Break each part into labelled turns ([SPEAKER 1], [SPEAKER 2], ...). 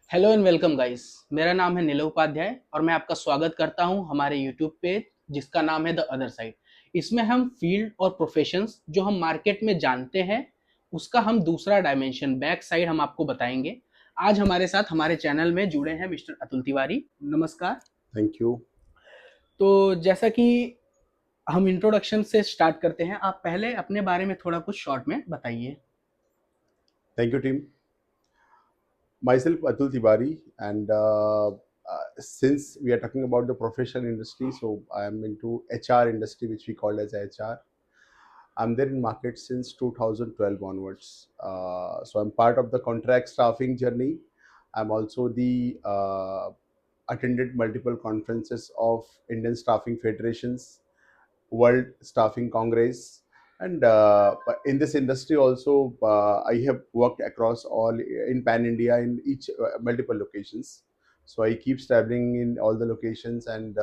[SPEAKER 1] Hello and welcome guys. मेरा नाम है नीलव उपाध्याय और मैं आपका स्वागत करता हूं हमारे यूट्यूब पेज जिसका नाम है द अदर साइड। इसमें हम फील्ड और प्रोफेशंस जो हम मार्केट में जानते हैं उसका हम दूसरा डायमेंशन बैक साइड हम आपको बताएंगे। आज हमारे साथ हमारे चैनल में जुड़े हैं मिस्टर अतुल तिवारी। नमस्कार।
[SPEAKER 2] Thank you.
[SPEAKER 1] तो जैसा कि हम इंट्रोडक्शन से स्टार्ट करते हैं, आप पहले अपने बारे में थोड़ा कुछ शॉर्ट में बताइए।
[SPEAKER 2] Thank you, team. Myself, Atul Tiwari, and since we are talking about the professional industry, so I am into HR industry, which we call as HR. I'm there in market since 2012 onwards. So I'm part of the contract staffing journey. I'm also the attended multiple conferences of Indian Staffing Federations, World Staffing Congress, and in this industry also I have worked across all in pan India in each multiple locations. So I keep traveling in all the locations and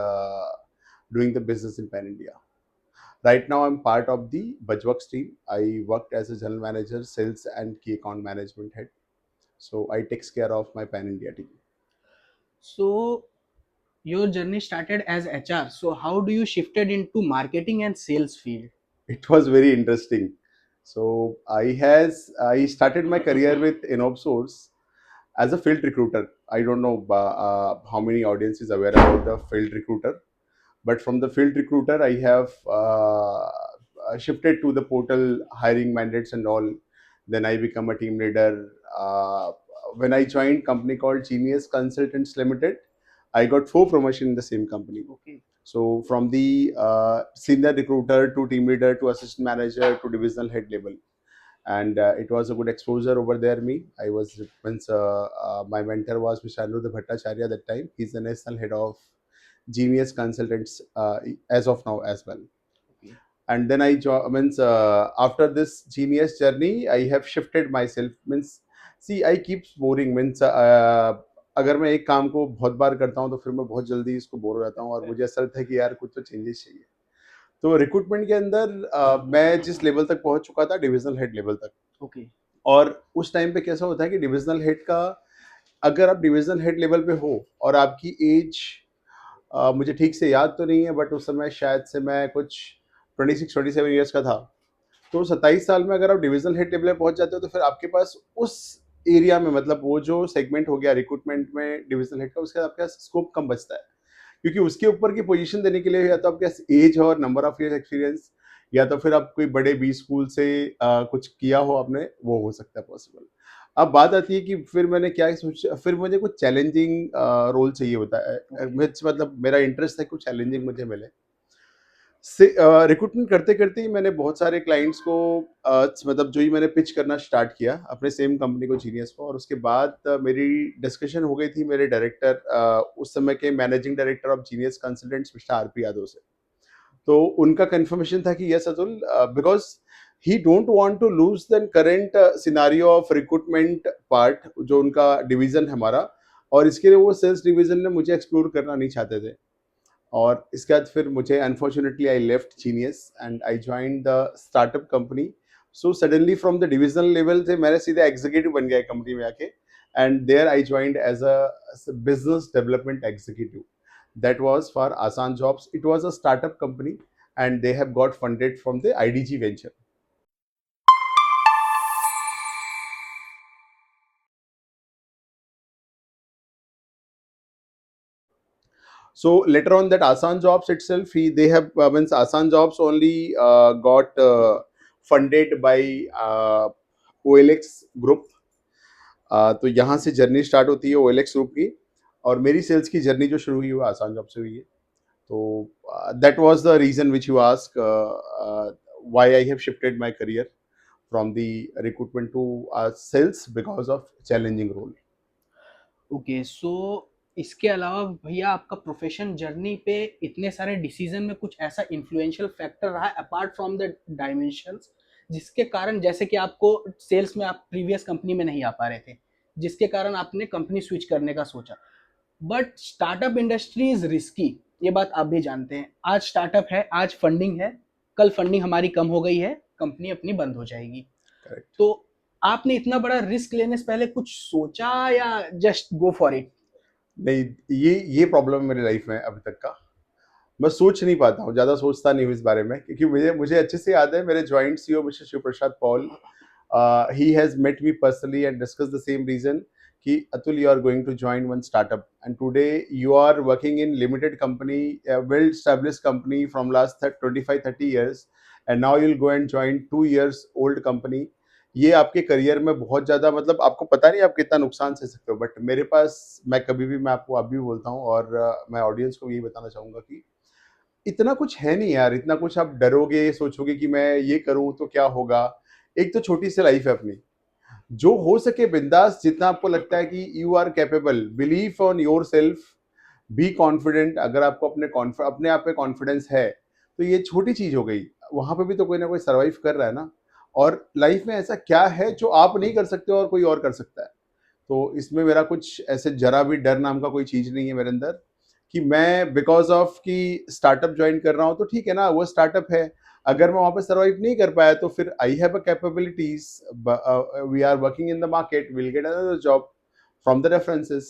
[SPEAKER 2] doing the business in pan India. Right now I'm part of the Bajworks team. I worked as a general manager, sales and key account management head. So I takes care of my pan India team.
[SPEAKER 1] So your journey started as HR. So how do you shifted into marketing and sales field?
[SPEAKER 2] It was very interesting. So I started my career with InnoSource as a field recruiter. I don't know how many audience is aware about the field recruiter, but from the field recruiter, I have shifted to the portal hiring mandates and all. Then I become a team leader. When I joined company called Genius Consultants Limited, I got 4 promotion in the same company.
[SPEAKER 1] Okay.
[SPEAKER 2] So from the senior recruiter to team leader to assistant manager to divisional head level, and it was a good exposure over there. I was once my mentor was Mr. Aniruddha Bhattacharya at that time. He's the national head of Genius Consultants as of now as well.
[SPEAKER 1] Okay.
[SPEAKER 2] And then means after this Genius journey, I have shifted myself. Means see, I keep boring. Means अगर मैं एक काम को बहुत बार करता हूँ तो फिर मैं बहुत जल्दी इसको बोर हो जाता हूँ और मुझे ऐसा लगता है कि यार कुछ तो चेंजेस चाहिए। तो रिक्रूटमेंट के अंदर मैं जिस लेवल तक पहुंच चुका था डिविजनल हेड लेवल तक।
[SPEAKER 1] ओके।
[SPEAKER 2] और उस टाइम पे कैसा होता है कि डिविजनल हेड का अगर आप डिविजनल हेड लेवल पे हो और आपकी एज मुझे ठीक से याद तो नहीं है बट उस समय शायद से मैं कुछ 26-27 ईयर्स का था। तो 27 साल में अगर आप डिविजनल हेड लेवल पे पहुंच जाते हो तो फिर आपके पास उस एरिया में मतलब वो जो सेगमेंट हो गया रिक्रूटमेंट में डिविजनल हेड का उसके आपके पास स्कोप कम बचता है, क्योंकि उसके ऊपर की पोजीशन देने के लिए या तो आपके पास एज और नंबर ऑफ इयर्स एक्सपीरियंस या तो फिर आप कोई बड़े बी स्कूल से कुछ किया हो आपने, वो हो सकता है पॉसिबल। अब बात आती है कि फिर मैंने क्या सोचा, फिर मुझे कुछ चैलेंजिंग रोल चाहिए होता है। मतलब मेरा इंटरेस्ट है कुछ चैलेंजिंग मुझे मिले। से रिक्रूटमेंट करते करते ही मैंने बहुत सारे क्लाइंट्स को मतलब जो ही मैंने पिच करना स्टार्ट किया अपने सेम कंपनी को जीनियस को, और उसके बाद मेरी डिस्कशन हो गई थी मेरे डायरेक्टर उस समय के managing director of Genius Consultants mister RP Yadav से। तो उनका कंफर्मेशन था कि yes Atul, because he don't want to lose the current scenario of recruitment part जो उनका डिवीजन है हमारा, और इसके लिए वो सेल्स डिवीजन में मुझे एक्सप्लोर करना नहीं चाहते थे। और इसके बाद फिर मुझे unfortunately I left Genius and I join the startup company. So suddenly from the divisional level से मैंने सीधा एग्जीक्यूटिव बन गया कंपनी में आके, and there I joined as a business development executive. That was for Asan Jobs. It was a startup company and they have got funded from the IDG venture. So later on that Asan Jobs itself, they have means Asan Jobs only got funded by OLX group. तो यहाँ से journey start होती है OLX group की, और मेरी sales की journey जो शुरू हुई वो आसान जॉब से हुई है। तो that was the reason which you ask why I have shifted my career from the recruitment to sales because of challenging role.
[SPEAKER 1] Okay. So इसके अलावा भैया आपका प्रोफेशन जर्नी पे इतने सारे डिसीजन में कुछ ऐसा इन्फ्लुएंशियल फैक्टर रहा है अपार्ट फ्रॉम द डायमेंशंस जिसके कारण, जैसे कि आपको सेल्स में आप प्रीवियस कंपनी में नहीं आ पा रहे थे जिसके कारण आपने कंपनी स्विच करने का सोचा। But startup industry is risky, ये बात आप भी जानते हैं। आज स्टार्टअप है, आज फंडिंग है, कल फंडिंग हमारी कम हो गई है, कंपनी अपनी बंद हो जाएगी।
[SPEAKER 2] करेक्ट।
[SPEAKER 1] तो आपने इतना बड़ा रिस्क लेने से पहले कुछ सोचा या जस्ट गो फॉर इट?
[SPEAKER 2] नहीं, ये प्रॉब्लम है मेरी लाइफ में अभी तक का। मैं सोच नहीं पाता हूँ, ज़्यादा सोचता नहीं हूँ इस बारे में, क्योंकि मुझे मुझे अच्छे से याद है मेरे joint CEO mister Shiv Prasad Paul, he has met me personally and discussed the same reason कि Atul, you are going to join one startup and today you are working in limited company, a well established company from last 25-30 years, and now you'll go and join 2 years old company. ये आपके career में बहुत ज़्यादा, मतलब आपको पता नहीं आप कितना नुकसान सह सकते हो, बट मेरे पास, मैं कभी भी, मैं आपको अभी भी बोलता हूँ और मैं ऑडियंस को यही बताना चाहूँगा कि इतना कुछ है नहीं यार, इतना कुछ आप डरोगे, सोचोगे कि मैं ये करूँ तो क्या होगा। एक तो छोटी सी लाइफ है अपनी, जो हो सके बिंदास, जितना आपको लगता है कि you are capable, believe on your self, be confident. अगर आपको अपने आप पे कॉन्फिडेंस है तो ये छोटी चीज हो गई, वहां पे भी तो कोई ना कोई सर्वाइव कर रहा है ना। और लाइफ में ऐसा क्या है जो आप नहीं कर सकते और कोई और कर सकता है। तो इसमें मेरा कुछ ऐसे जरा भी डर नाम का कोई चीज नहीं है मेरे अंदर, कि मैं बिकॉज ऑफ कि स्टार्टअप ज्वाइन कर रहा हूँ तो ठीक है ना, वो स्टार्टअप है। अगर मैं वहां पे सर्वाइव नहीं कर पाया तो फिर I have a capabilities, we are working in the market, will get another job from the references.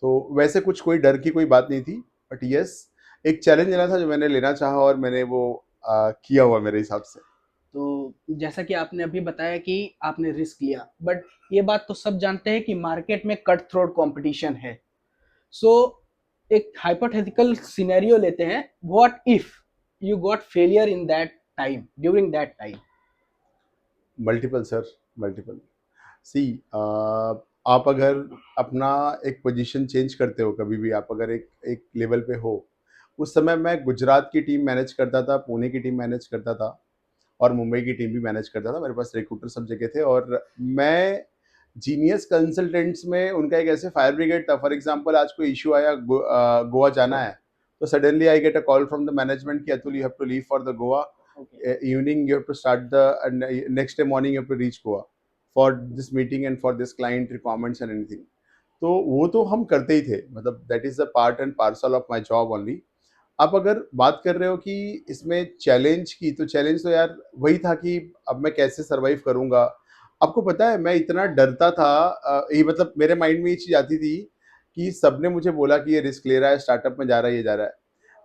[SPEAKER 2] तो वैसे कुछ कोई डर की कोई बात नहीं थी, बट यस, एक चैलेंज लेना था जो मैंने लेना चाहा और मैंने वो किया हुआ मेरे हिसाब से।
[SPEAKER 1] तो जैसा कि आपने अभी बताया कि आपने रिस्क लिया, बट ये बात तो सब जानते हैं कि मार्केट में कट थ्रोट कंपटीशन है। सो एक हाइपोथेटिकल सिनेरियो लेते हैं, what if you got failure in that time, during that time?
[SPEAKER 2] Multiple sir, multiple. See, आप अगर अपना एक पोजीशन चेंज करते हो कभी भी, आप अगर एक एक लेवल पे हो, उस समय मैं गुजरात की टीम मैनेज करता था, पुणे की टीम मैनेज करता था और मुंबई की टीम भी मैनेज करता था। मेरे पास रिक्रूटर सब जगह थे और मैं जीनियस कंसल्टेंट्स में उनका एक ऐसे फायर ब्रिगेड था। फॉर एग्जांपल आज कोई इशू आया, गोवा जाना है, तो suddenly I get a call from the management कि Atul, you have to leave for the Goa evening, you have to start the next day morning, you have to reach Goa for this meeting and for this client requirements and anything. तो वो तो हम करते ही थे, मतलब that is the part and parcel of my job only. आप अगर बात कर रहे हो कि इसमें चैलेंज की, तो चैलेंज तो यार वही था कि अब मैं कैसे सरवाइव करूंगा। आपको पता है मैं इतना डरता था, ये मतलब मेरे माइंड में ये चीज आती थी कि सबने मुझे बोला कि ये रिस्क ले रहा है, स्टार्टअप में जा रहा है, ये जा रहा है।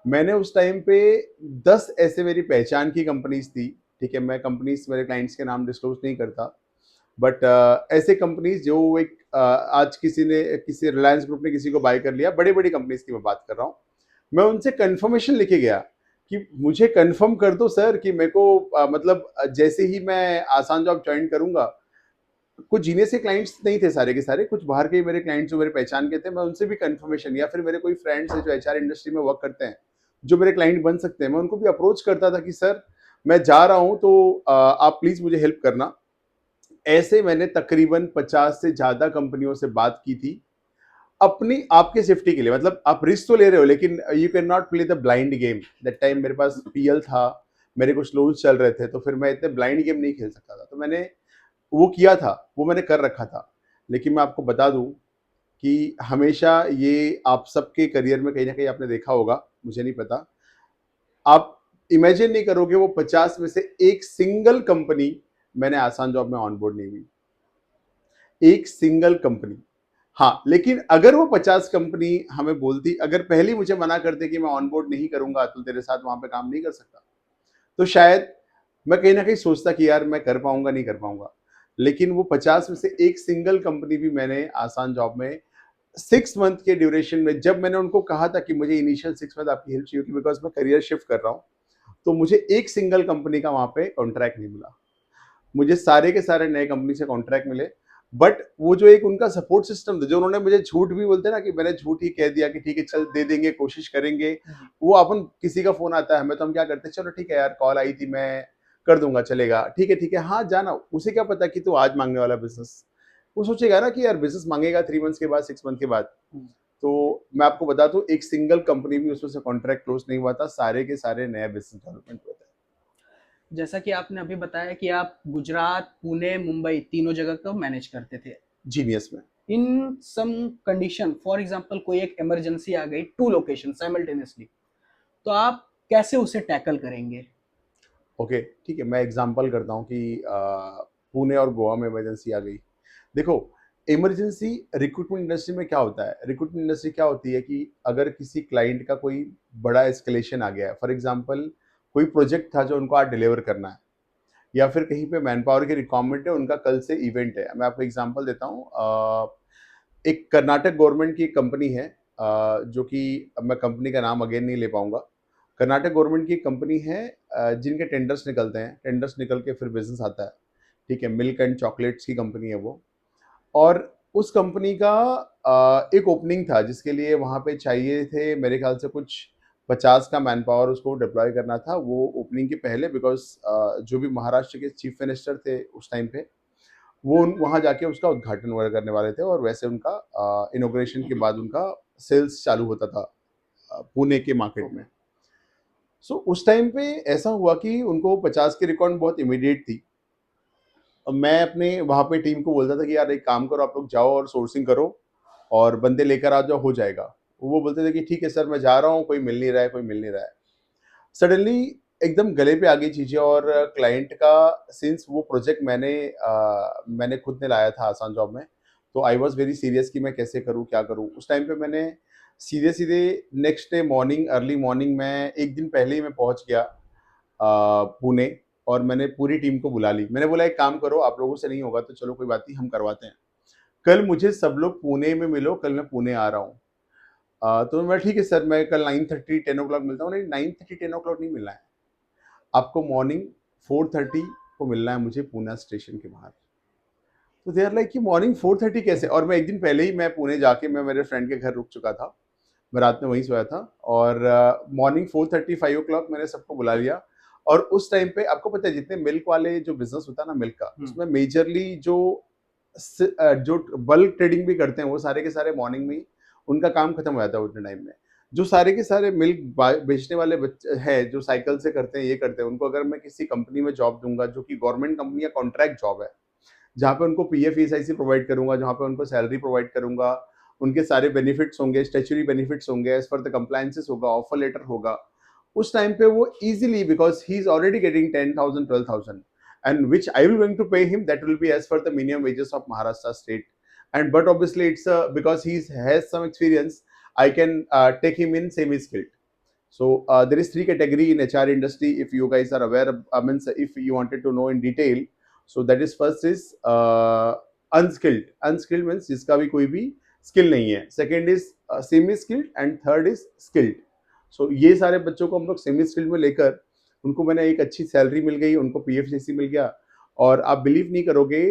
[SPEAKER 2] मैंने उस टाइम पे 10 ऐसे मेरी पहचान की कंपनीज थी, ठीक है, मैं कंपनीज, मेरे क्लाइंट्स के नाम डिस्क्लोज नहीं करता, बट ऐसे कंपनीज जो एक आज किसी रिलायंस ग्रुप ने किसी को बाय कर लिया, बड़ी बड़ी कंपनीज की मैं बात कर रहा हूँ। मैं उनसे कंफर्मेशन लेके गया कि मुझे कंफर्म कर दो सर कि मेरे को मतलब जैसे ही मैं आसान जॉब ज्वाइन करूंगा, कुछ जीनियस के क्लाइंट्स नहीं थे सारे के सारे, कुछ बाहर के ही मेरे क्लाइंट्स जो मेरे पहचान के थे, मैं उनसे भी कंफर्मेशन, या फिर मेरे कोई फ्रेंड्स है जो एचआर इंडस्ट्री में वर्क करते हैं, जो मेरे क्लाइंट बन सकते हैं, मैं उनको भी अप्रोच करता था कि सर मैं जा रहा हूं तो आप प्लीज मुझे हेल्प करना। ऐसे मैंने तकरीबन 50 से ज्यादा कंपनियों से बात की थी, अपनी आपके सेफ्टी के लिए। मतलब आप रिस्क तो ले रहे हो, लेकिन you can not play the blind game. That time मेरे पास पीएल था, मेरे कुछ लोन्स चल रहे थे, तो फिर मैं इतने ब्लाइंड गेम नहीं खेल सकता था। तो मैंने वो किया था, वो मैंने कर रखा था। लेकिन मैं आपको बता दूं कि हमेशा ये आप सबके करियर में कहीं ना कहीं आपने देखा होगा, मुझे नहीं पता, आप इमेजिन नहीं करोगे वो 50 में से एक सिंगल कंपनी मैंने आसान जॉब में ऑनबोर्ड नहीं हुई, एक सिंगल कंपनी। हाँ, लेकिन अगर वो 50 कंपनी हमें बोलती, अगर पहले मुझे मना करते कि मैं ऑनबोर्ड नहीं करूंगा तो तेरे साथ वहां पे काम नहीं कर सकता, तो शायद मैं कहीं ना कहीं सोचता कि यार मैं कर पाऊंगा नहीं कर पाऊंगा। लेकिन वो 50 में से एक सिंगल कंपनी भी मैंने आसान जॉब में 6 मंथ के ड्यूरेशन में, जब मैंने उनको कहा था कि मुझे इनिशियल 6 मंथ आपकी हेल्प चाहिए बिकॉज मैं करियर शिफ्ट कर रहा हूँ, तो मुझे एक सिंगल कंपनी का वहां पे कॉन्ट्रैक्ट नहीं मिला। मुझे सारे के सारे नए कंपनी से कॉन्ट्रैक्ट मिले। बट वो जो एक उनका सपोर्ट सिस्टम था, जो उन्होंने मुझे झूठ भी बोलते ना कि मैंने झूठ ही कह दिया कि ठीक है चल दे देंगे, कोशिश करेंगे। वो अपन किसी का फोन आता है हमें तो हम क्या करते हैं, चलो ठीक है यार कॉल आई थी, मैं कर दूंगा, चलेगा, ठीक है, हाँ जाना। उसे क्या पता कि तू आज मांगने वाला बिजनेस, वो सोचेगा ना कि यार बिजनेस मांगेगा 3 मंथ्स के बाद, 6 मंथ के बाद। तो मैं आपको बता दूं एक सिंगल कंपनी भी उसमें से कॉन्ट्रैक्ट क्लोज नहीं हुआ था, सारे के सारे नया बिजनेस डेवलपमेंट हुआ था।
[SPEAKER 1] जैसा कि आपने अभी बताया कि आप गुजरात, पुणे, मुंबई तीनों जगह को मैनेज करते थे।
[SPEAKER 2] जीनियस में।
[SPEAKER 1] इन सम कंडीशन, फॉर एग्जांपल कोई एक इमरजेंसी आ गई टू लोकेशन साइमल्टेनियसली, तो आप कैसे उसे टैकल करेंगे?
[SPEAKER 2] ओके, ठीक है, मैं एग्जांपल करता हूँ कि पुणे और गोवा में इमरजेंसी आ गई। देखो, इमरजेंसी रिक्रूटमेंट इंडस्ट्री में क्या होता है, रिक्रूटमेंट इंडस्ट्री क्या होती है कि अगर किसी क्लाइंट का कोई बड़ा एस्केलेशन आ गया है, फॉर एग्जांपल कोई प्रोजेक्ट था जो उनको आज डिलीवर करना है, या फिर कहीं पे मैन पावर की रिक्वायरमेंट है, उनका कल से इवेंट है। मैं आपको एग्जांपल देता हूँ, एक कर्नाटक गवर्नमेंट की कंपनी है, जो कि अब मैं कंपनी का नाम अगेन नहीं ले पाऊंगा। कर्नाटक गवर्नमेंट की कंपनी है, जिनके टेंडर्स निकलते हैं, टेंडर्स निकल के फिर बिजनेस आता है। ठीक है, मिल्क एंड चॉकलेट्स की कंपनी है वो। और उस कंपनी का एक ओपनिंग था जिसके लिए वहाँ पे चाहिए थे मेरे ख्याल से कुछ 50 का मैन पावर, उसको डिप्लॉय करना था वो ओपनिंग के पहले, बिकॉज जो भी महाराष्ट्र के चीफ मिनिस्टर थे उस टाइम पे, वो वहाँ जाके उसका उद्घाटन वगैरह करने वाले थे, और वैसे उनका इनोग्रेशन के बाद उनका सेल्स चालू होता था पुणे के मार्केट में। सो उस टाइम पे ऐसा हुआ कि उनको 50 की रिकॉर्ड बहुत इमीडिएट थी। अब मैं अपने वहाँ पे टीम को बोलता था कि यार एक काम करो, आप लोग जाओ और सोर्सिंग करो और बंदे लेकर आ जाओ, हो जाएगा। वो बोलते थे कि ठीक है सर, मैं जा रहा हूँ, कोई मिल नहीं रहा है, कोई मिल नहीं रहा है। सडनली एकदम गले पे आ गई चीज़ें, और क्लाइंट का, सिंस वो प्रोजेक्ट मैंने खुद ने लाया था आसान जॉब में, तो आई वॉज वेरी सीरियस कि मैं कैसे करूँ, क्या करूँ। उस टाइम पे मैंने सीधे सीधे next day morning, early morning में, एक दिन पहले ही मैं पहुंच गया पुणे, और मैंने पूरी टीम को बुला ली। मैंने बोला एक काम करो, आप लोगों से नहीं होगा तो चलो कोई बात नहीं, हम करवाते हैं। कल मुझे सब लोग पुणे में मिलो, कल मैं पुणे आ रहा हूँ। तो मैं ठीक है सर, मैं कल 9:30 10 ओ क्लॉक मिलता हूँ। नहीं, 9:30 10 ओ क्लॉक नहीं मिलना है, आपको मॉर्निंग 4:30 को मिलना है मुझे पुणे स्टेशन के बाहर। तो दे आर लाइक कि मॉर्निंग 4:30 कैसे? और मैं एक दिन पहले ही मैं पुणे जाके मैं मेरे फ्रेंड के घर रुक चुका था, मैं रात में वहीं सोया था, और मॉर्निंग 4:30 5 ओ क्लॉक मैंने सबको बुला लिया। और उस टाइम पे आपको पता है, जितने मिल्क वाले जो बिजनेस होता है ना मिल्क का, उसमें मेजरली जो बल्क ट्रेडिंग भी करते हैं, वो सारे के सारे मॉर्निंग में ही उनका काम खत्म हो जाता है उतने टाइम में। जो सारे के सारे मिल्क बेचने वाले बच्चे हैं, जो साइकिल से करते हैं, ये करते हैं, उनको अगर मैं किसी कंपनी में जॉब दूंगा, जो कि गवर्नमेंट कंपनी या कॉन्ट्रैक्ट जॉब है, जहाँ पे उनको पीएफ ईएसआईसी प्रोवाइड करूंगा, जहाँ पे उनको सैलरी प्रोवाइड करूंगा, उनके सारे बेनिफिट्स होंगे, स्टैच्यूटरी बेनिफिट्स होंगे, एज पर द कंप्लायंसेस होगा, ऑफर लेटर होगा। उस टाइम पे वो easily, because he is already getting 10,000 12,000, and which I will going to pay him, that will be as per the minimum wages of Maharashtra state. And but obviously it's because he has some experience, I can take him in semi skilled. So there is three category in HR industry, if you guys are aware, means if you wanted to know in detail. So that is, first is unskilled means जिसका भी कोई भी skill नहीं है, second is semi skilled, and third is skilled. So ये सारे बच्चों को हम लोग सेमी स्किल्ड में लेकर, उनको मैंने एक अच्छी सैलरी मिल गई, उनको पीएफसीसी मिल गया। और आप बिलीव नहीं करोगे,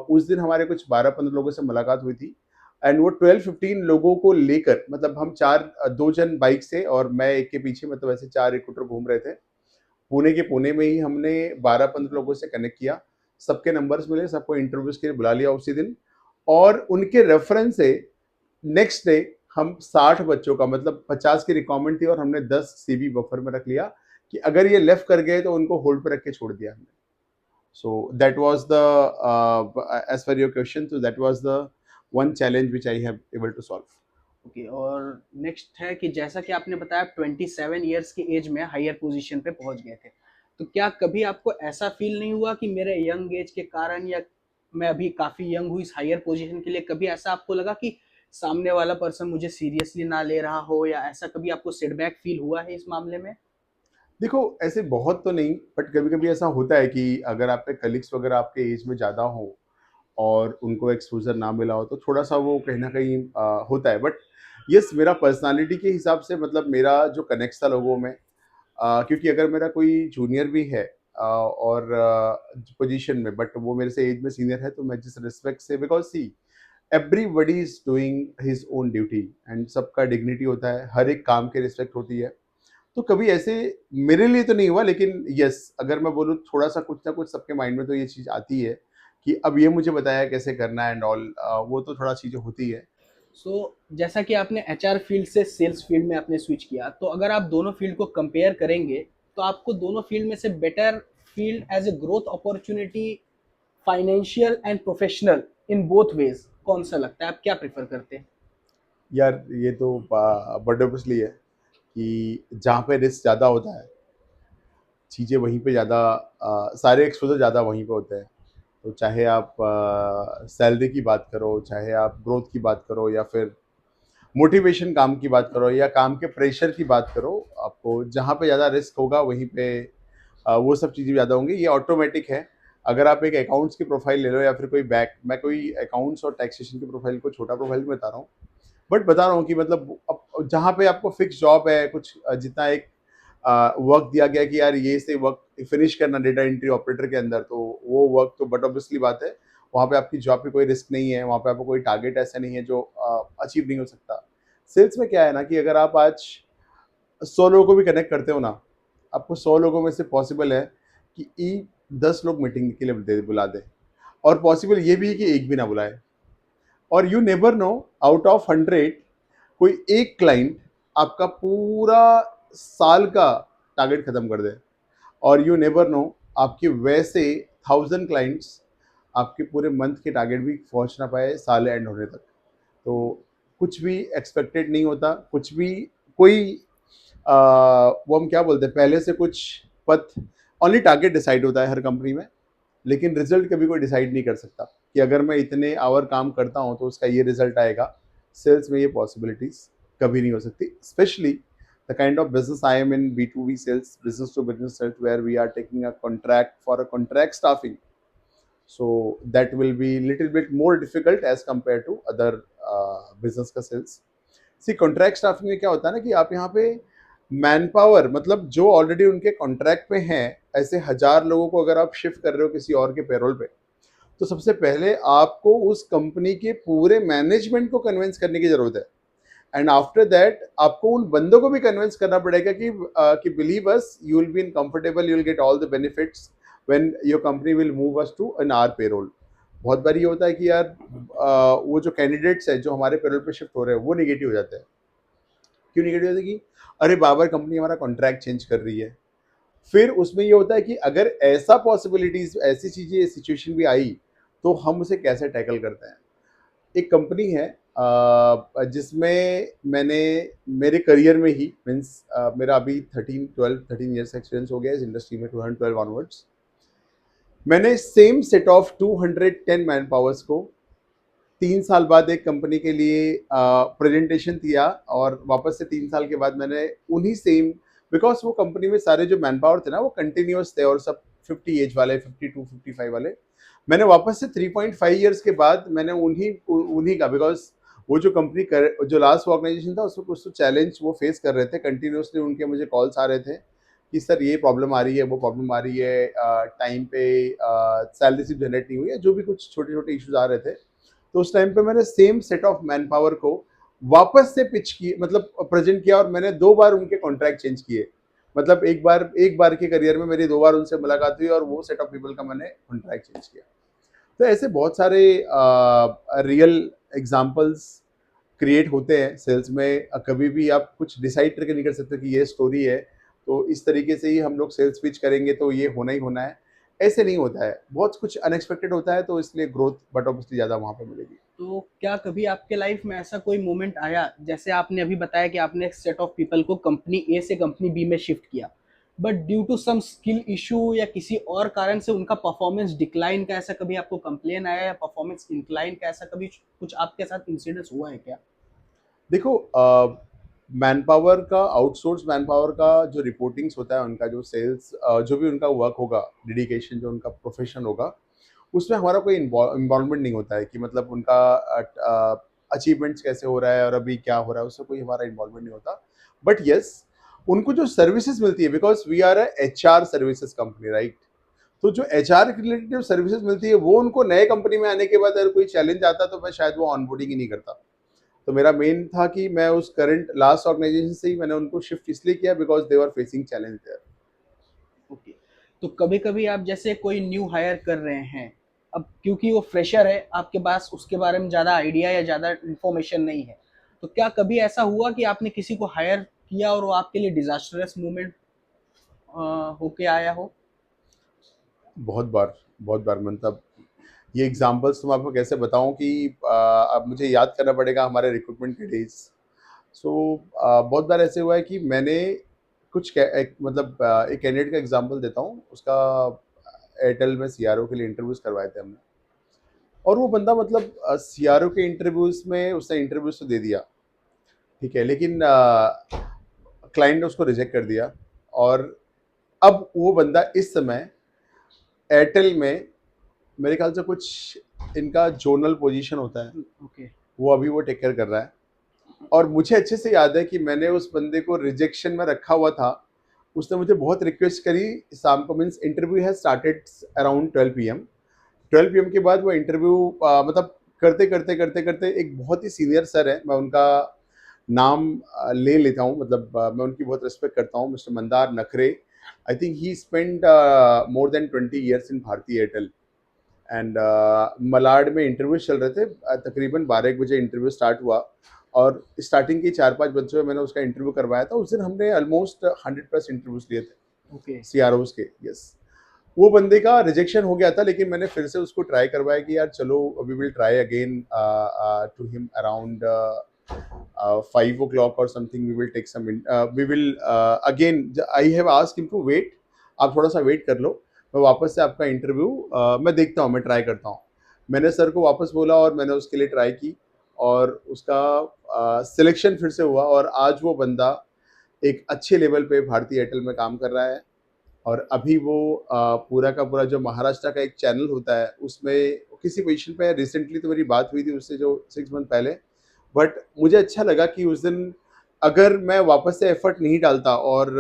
[SPEAKER 2] उस दिन हमारे कुछ 12-15 लोगों से मुलाकात हुई थी, एंड वो 12-15 लोगों को लेकर, मतलब हम चार, दो जन बाइक से और मैं एक के पीछे, मतलब ऐसे चार रिक्रूटर घूम रहे थे पुणे के। पुणे में ही हमने 12-15 लोगों से कनेक्ट किया, सबके नंबर्स मिले, सबको इंटरव्यूज के लिए बुला लिया उसी दिन। और उनके रेफरेंस से नेक्स्ट डे हम 60 बच्चों का, मतलब 50 की रिक्वायरमेंट थी, और हमने 10 सीवी बफर में रख लिया कि अगर ये लेफ्ट कर गए तो उनको होल्ड पे रख के छोड़ दिया हमने। So that was the, as per your question, तो that was the one challenge which I have able to solve.
[SPEAKER 1] Okay, और नेक्स्ट है कि जैसा कि आपने बताया 27 ईयर्स की एज में हायर पोजीशन पे पहुंच गए थे, तो क्या कभी आपको ऐसा फील नहीं हुआ कि मेरे यंग एज के कारण, या मैं अभी काफ़ी यंग हूँ इस हायर पोजीशन के लिए, कभी ऐसा आपको लगा कि सामने वाला पर्सन मुझे सीरियसली ना ले रहा हो, या ऐसा कभी आपको सेटबैक फील हुआ है इस मामले में?
[SPEAKER 2] देखो, ऐसे बहुत तो नहीं, बट कभी कभी ऐसा होता है कि अगर आपके कलीग्स वगैरह आपके एज में ज़्यादा हो और उनको एक्सपोजर ना मिला हो, तो थोड़ा सा वो कहीं ना कहीं होता है। बट यस, मेरा पर्सनालिटी के हिसाब से, मतलब मेरा जो कनेक्ट था लोगों में, क्योंकि अगर मेरा कोई जूनियर भी है और पोजीशन में, बट वो मेरे से एज में सीनियर है, तो मैं जिस रिस्पेक्ट से, because see everybody is doing his own duty, and सबका डिग्निटी होता है, हर एक काम की रिस्पेक्ट होती है। तो कभी ऐसे मेरे लिए तो नहीं हुआ, लेकिन यस, अगर मैं बोलूँ थोड़ा सा कुछ ना कुछ सबके माइंड में तो ये चीज़ आती है कि अब ये मुझे बताया कैसे करना है एंड ऑल, वो तो थोड़ा चीज़ें होती है।
[SPEAKER 1] सो जैसा कि आपने एचआर फील्ड से सेल्स फील्ड में आपने स्विच किया, तो अगर आप दोनों फील्ड को कंपेयर करेंगे, तो आपको दोनों फील्ड में से better field as a growth opportunity, financial and professional, in both ways कौन सा लगता है? आप क्या प्रेफर करते हैं?
[SPEAKER 2] यार ये तो बड़े ऑब्वियसली है कि जहाँ पे रिस्क ज़्यादा होता है, चीज़ें वहीं पे ज़्यादा, सारे एक्सपोजर ज़्यादा वहीं पे होते हैं। तो चाहे आप सैलरी की बात करो, चाहे आप ग्रोथ की बात करो, या फिर मोटिवेशन काम की बात करो, या काम के प्रेशर की बात करो, आपको जहाँ पे ज़्यादा रिस्क होगा वहीं पे वो सब चीज़ें ज़्यादा होंगी। ये ऑटोमेटिक है। अगर आप एक अकाउंट्स की प्रोफाइल ले लो, या फिर कोई बैक, मैं कोई अकाउंट्स और टैक्सेशन की प्रोफाइल को छोटा प्रोफाइल में बता रहा हूँ, बट बता रहा हूँ कि मतलब अब जहाँ पे आपको फिक्स जॉब है, कुछ जितना एक वर्क दिया गया कि यार ये से वर्क फिनिश करना डेटा एंट्री ऑपरेटर के अंदर, तो वो वर्क तो बट ऑब्वियसली बात है, वहाँ पे आपकी जॉब पे कोई रिस्क नहीं है, वहाँ पे आपको कोई टारगेट ऐसा नहीं है जो अचीव नहीं हो सकता। सेल्स में क्या है ना कि अगर आप आज 100 लोगों को भी कनेक्ट करते हो ना, आपको 100 लोगों में से पॉसिबल है कि 10 लोग मीटिंग के लिए बुला दे, और पॉसिबल ये भी है कि एक भी ना बुलाए। और you never know, out of 100 कोई एक क्लाइंट आपका पूरा साल का टारगेट खत्म कर दे। और यू नेवर नो, आपके वैसे 1000 क्लाइंट्स आपके पूरे मंथ के टारगेट भी पहुंच ना पाए साल एंड होने तक। तो कुछ भी एक्सपेक्टेड नहीं होता, कुछ भी कोई वो हम क्या बोलते हैं, पहले से कुछ पथ, ओनली टारगेट डिसाइड होता है हर कंपनी में, लेकिन रिजल्ट कभी कोई डिसाइड नहीं कर सकता कि अगर मैं इतने आवर काम करता हूँ तो उसका ये रिजल्ट आएगा। सेल्स में ये पॉसिबिलिटीज कभी नहीं हो सकती, specially the kind of business I am in, B2B sales, business to business sales, where we are taking a contract for a contract staffing, so that will be little bit more difficult as compared to other business का sales। सी contract staffing में क्या होता है ना कि आप यहाँ पे मैन पावर, मतलब जो ऑलरेडी उनके कॉन्ट्रैक्ट पे हैं, ऐसे 1000 लोगों को अगर आप शिफ्ट कर रहे हो किसी और के पेरोल पे, तो सबसे पहले आपको उस कंपनी के पूरे मैनेजमेंट को कन्विंस करने की जरूरत है। एंड आफ्टर दैट आपको उन बंदों को भी कन्विंस करना पड़ेगा कि believe us, you will be in comfortable, you will get all the benefits when your company will move us to an our payroll. बहुत बार ये होता है कि यार वो जो कैंडिडेट्स हैं जो हमारे पेरोल पे शिफ्ट हो रहे हैं वो निगेटिव हो जाते हैं। क्यों निगेटिव होता है कि अरे बाबर कंपनी हमारा कॉन्ट्रैक्ट चेंज कर रही है। फिर उसमें ये होता है कि अगर ऐसा पॉसिबिलिटीज, ऐसी चीजें, सिचुएशन भी आई, तो हम उसे कैसे टैकल करते हैं। एक कंपनी है जिसमें मैंने मेरे करियर में ही मीन्स मेरा अभी 13 ईयर्स एक्सपीरियंस हो गया इस इंडस्ट्री में, 2012 ऑनवर्ड्स। मैंने same set of 210 man powers को 3 साल बाद एक कंपनी के लिए प्रेजेंटेशन दिया, और वापस से 3 साल के बाद मैंने उन्हीं सेम, बिकॉज वो कंपनी में सारे जो मैन पावर थे ना वो कंटिन्यूस थे, और सब 50 एज वाले, 52 55 वाले। मैंने वापस से 3.5 ईयर्स के बाद मैंने उन्हीं उन्हीं का, बिकॉज वो जो कंपनी कर, जो लास्ट ऑर्गेनाइजेशन था उसमें कुछ तो चैलेंज वो फेस कर रहे थे, कंटिन्यूसली उनके मुझे कॉल्स आ रहे थे कि सर ये प्रॉब्लम आ रही है, वो प्रॉब्लम आ रही है, टाइम पे सैलरी सिर्फ जनरेट नहीं हुई है, जो भी कुछ छोटे छोटे इश्यूज आ रहे थे। तो उस टाइम पे मैंने same set of man power को वापस से पिच किए, मतलब प्रेजेंट किया, और मैंने 2 बार उनके कॉन्ट्रैक्ट चेंज किए। मतलब एक बार के करियर में मेरी 2 बार उनसे मुलाकात हुई, और वो सेट ऑफ पीपल का मैंने कॉन्ट्रैक्ट चेंज किया। तो ऐसे बहुत सारे रियल एग्जाम्पल्स क्रिएट होते हैं सेल्स में। कभी भी आप कुछ डिसाइड करके नहीं कर सकते कि ये स्टोरी है तो इस तरीके से ही हम लोग सेल्स पिच करेंगे तो ये होना ही होना है, ऐसे नहीं होता है। बहुत कुछ अनएक्सपेक्टेड होता है, तो इसलिए ग्रोथ बट ऑब्वियसली ज़्यादा वहाँ पे मिलेगी।
[SPEAKER 1] तो क्या कभी आपके लाइफ में ऐसा कोई मोमेंट आया, जैसे आपने अभी बताया कि आपने एक सेट ऑफ पीपल को कंपनी ए से कंपनी बी में शिफ्ट किया, but due to some skill issue या किसी और कारण से उनका परफॉर्मेंस डिक्लाइन का, ऐसा कभी आपको कंप्लेन आया, या परफॉर्मेंस इंक्लाइन का, ऐसा कभी कुछ आपके साथ इंसिडेंस हुआ है क्या?
[SPEAKER 2] देखो, मैन पावर का, आउटसोर्स मैन पावर का जो रिपोर्टिंग्स होता है, उनका जो सेल्स, जो भी उनका वर्क होगा, डेडिकेशन जो उनका प्रोफेशन होगा, उसमें हमारा कोई इन्वॉल्वमेंट नहीं होता है कि मतलब उनका अचीवमेंट्स कैसे हो रहा है और अभी क्या हो रहा है, उससे कोई हमारा इन्वॉल्वमेंट नहीं होता। बट यस, उनको जो सर्विसेज मिलती है, because we are a HR services company, right. तो जो HR के रिलेटेड जो सर्विसेज मिलती है वो उनको नए कंपनी में आने के बाद अगर कोई चैलेंज आता तो मैं शायद वो ऑनबोर्डिंग ही नहीं करता। तो मेरा मेन था कि मैं उस करंट लास्ट ऑर्गेनाइजेशन से ही मैंने उनको शिफ्ट इसलिए किया because they were facing challenge there.
[SPEAKER 1] Okay. तो कभी-कभी आप जैसे कोई न्यू हायर कर रहे हैं, अब क्योंकि वो फ्रेशर है, आपके पास उसके बारे में ज़्यादा आइडिया या ज़्यादा इन्फॉर्मेशन नहीं है। तो क्या कभी ऐसा हुआ कि आपने किसी को हायर किया और वो आपके लिए डिज़ास्टरस मोमेंट होके आया हो?
[SPEAKER 2] बहुत बार, बहुत बार, मतलब ये एग्जांपल्स तो मैं आपको कैसे बताऊं कि अब मुझे याद करना पड़ेगा हमारे रिक्रूटमेंट के डेज। सो बहुत बार ऐसे हुआ है कि मैंने एक कैंडिडेट का एग्जांपल देता हूँ, उसका एयरटेल में सीआरओ के लिए इंटरव्यूज़ करवाए थे हमने। और वो बंदा मतलब सीआरओ के इंटरव्यूज़ में उसने इंटरव्यूज़ तो दे दिया, ठीक है, लेकिन क्लाइंट ने उसको रिजेक्ट कर दिया। और अब वो बंदा इस समय एयरटेल में मेरे ख्याल से कुछ इनका जोनल पोजीशन होता है,
[SPEAKER 1] ओके।
[SPEAKER 2] वो अभी वो टेक केयर कर रहा है। और मुझे अच्छे से याद है कि मैंने उस बंदे को रिजेक्शन में रखा हुआ था। उसने मुझे बहुत रिक्वेस्ट करी शाम को, means interview has started around 12 PM. 12 PM के बाद वो इंटरव्यू मतलब करते करते करते करते एक बहुत ही सीनियर सर है, मैं उनका नाम ले लेता हूँ, मतलब मैं उनकी बहुत रिस्पेक्ट करता हूँ, mister Mandar Nakhare. I think he spend more than 20 years in Bharti Airtel. And Malad में इंटरव्यू चल रहे थे, तकरीबन 12 बजे इंटरव्यू स्टार्ट हुआ। और स्टार्टिंग के 4-5 बच्चों में मैंने उसका इंटरव्यू करवाया था। उस दिन हमने ऑलमोस्ट 100+ इंटरव्यूज लिए थे
[SPEAKER 1] ओके।
[SPEAKER 2] सीआरओज के। यस, वो बंदे का रिजेक्शन हो गया था, लेकिन मैंने फिर से उसको ट्राई करवाया कि यार चलो we will try again to him around 5 o'clock और something, we will take some, we will again, I have asked him to wait, आप थोड़ा सा वेट कर लो, मैं वापस से आपका इंटरव्यू मैं देखता हूँ, मैं ट्राई करता हूँ। मैंने सर को वापस बोला और मैंने उसके लिए ट्राई की, और उसका सिलेक्शन फिर से हुआ। और आज वो बंदा एक अच्छे लेवल पे भारतीय एयरटेल में काम कर रहा है। और अभी वो पूरा का पूरा जो महाराष्ट्र का एक चैनल होता है उसमें किसी पोजीशन पे है। रिसेंटली तो मेरी बात हुई थी उससे जो 6 मंथ पहले। बट मुझे अच्छा लगा कि उस दिन अगर मैं वापस से एफर्ट नहीं डालता और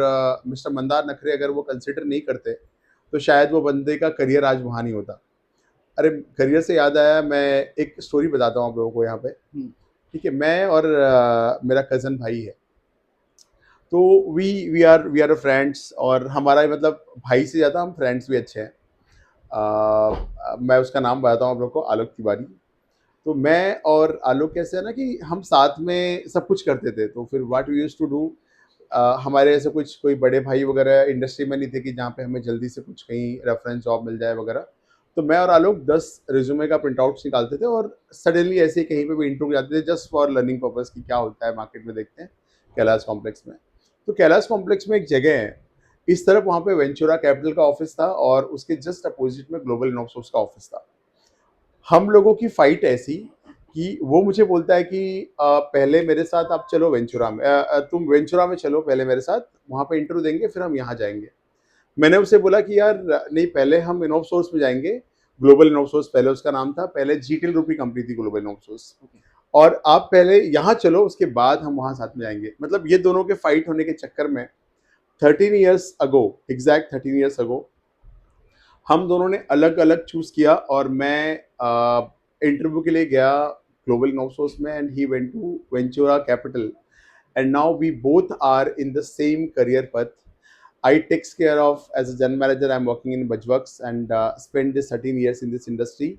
[SPEAKER 2] मिस्टर मंदार नखरे अगर वो कंसिडर नहीं करते, तो शायद वो बंदे का करियर आज वहाँ नहीं होता। अरे करियर से याद आया, मैं एक स्टोरी बताता हूँ आप लोगों को यहाँ पे। ठीक है, मैं और मेरा कज़न भाई है, तो वी आर फ्रेंड्स, और हमारा मतलब भाई से ज़्यादा हम फ्रेंड्स भी अच्छे हैं। मैं उसका नाम बताता हूँ आप लोग को, आलोक तिवारी। तो मैं और आलोक कैसे है ना कि हम साथ में सब कुछ करते थे। तो फिर what we used to do, हमारे ऐसे कुछ कोई बड़े भाई वगैरह इंडस्ट्री में नहीं थे कि जहाँ पे हमें जल्दी से कुछ कहीं रेफरेंस जॉब मिल जाए वगैरह। तो मैं और आलोक 10 रिज्यूमे का प्रिंट आउट्स निकालते थे और सडनली ऐसे ही कहीं पे भी इंटरव्यू जाते थे, जस्ट फॉर लर्निंग पर्पस कि क्या होता है मार्केट में, देखते हैं कैलाश कॉम्प्लेक्स में। तो कैलाश कॉम्प्लेक्स में एक जगह है इस तरफ, वहाँ पे वेंचुरा कैपिटल का ऑफिस था और उसके जस्ट अपोजिट में ग्लोबल इनोवेशंस का ऑफिस था। हम लोगों की फाइट ऐसी कि वो मुझे बोलता है कि पहले मेरे साथ आप चलो वेंचुरा में, तुम वेंचुरा में चलो पहले मेरे साथ, वहाँ पे इंटरव्यू देंगे फिर हम यहाँ जाएंगे। मैंने उसे बोला कि यार नहीं, पहले हम इनोवसोर्स में जाएंगे। ग्लोबल इनोवसोर्स पहले उसका नाम था, पहले जीटेल रूपी कंपनी थी ग्लोबल इनोवसोर्स। और आप पहले यहाँ चलो, उसके बाद हम वहाँ साथ में जाएंगे। मतलब ये दोनों के फाइट होने के चक्कर में 13 years ago, exact 13 years ago, हम दोनों ने अलग अलग चूज किया। और मैं इंटरव्यू के लिए गया ग्लोबल इनोवसोर्स में, and he went to Ventura Capital, and now we both are in the same career path. I takes care of, as a general manager, I'm working in Bajwaks and spent this 13 years in this industry.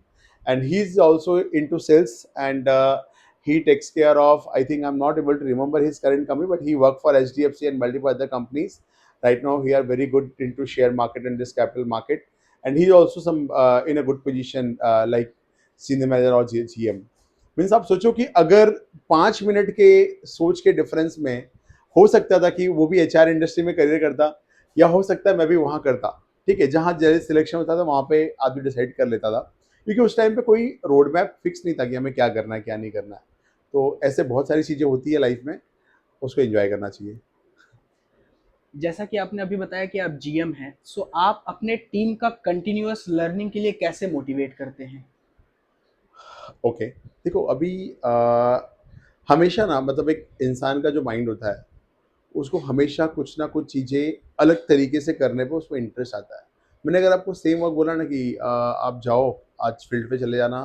[SPEAKER 2] And he's also into sales, and he takes care of, I think I'm not able to remember his current company, but he worked for HDFC and multiple other companies. Right now, he are very good into share market and this capital market. And he's also some in a good position like senior manager or GM. Means आप सोचो कि अगर 5 minute के सोच के difference में हो सकता था कि वो भी एचआर इंडस्ट्री में करियर करता, या हो सकता है मैं भी वहाँ करता। ठीक है, जहाँ जैसे सिलेक्शन होता था वहाँ पे आदमी डिसाइड कर लेता था, क्योंकि उस टाइम पे कोई रोड मैप फिक्स नहीं था कि हमें क्या करना है क्या नहीं करना है। तो ऐसे बहुत सारी चीज़ें होती है लाइफ में, उसको एंजॉय करना चाहिए।
[SPEAKER 1] जैसा कि आपने अभी बताया कि आप जीएम हैं, सो आप अपने टीम का कंटिन्यूअस लर्निंग के लिए कैसे मोटिवेट करते हैं?
[SPEAKER 2] ओके, देखो अभी हमेशा ना, मतलब एक इंसान का जो माइंड होता है उसको हमेशा कुछ ना कुछ चीज़ें अलग तरीके से करने पे उसको इंटरेस्ट आता है। मैंने अगर आपको सेम वर्क बोला ना कि आप जाओ, आज फील्ड पे चले जाना,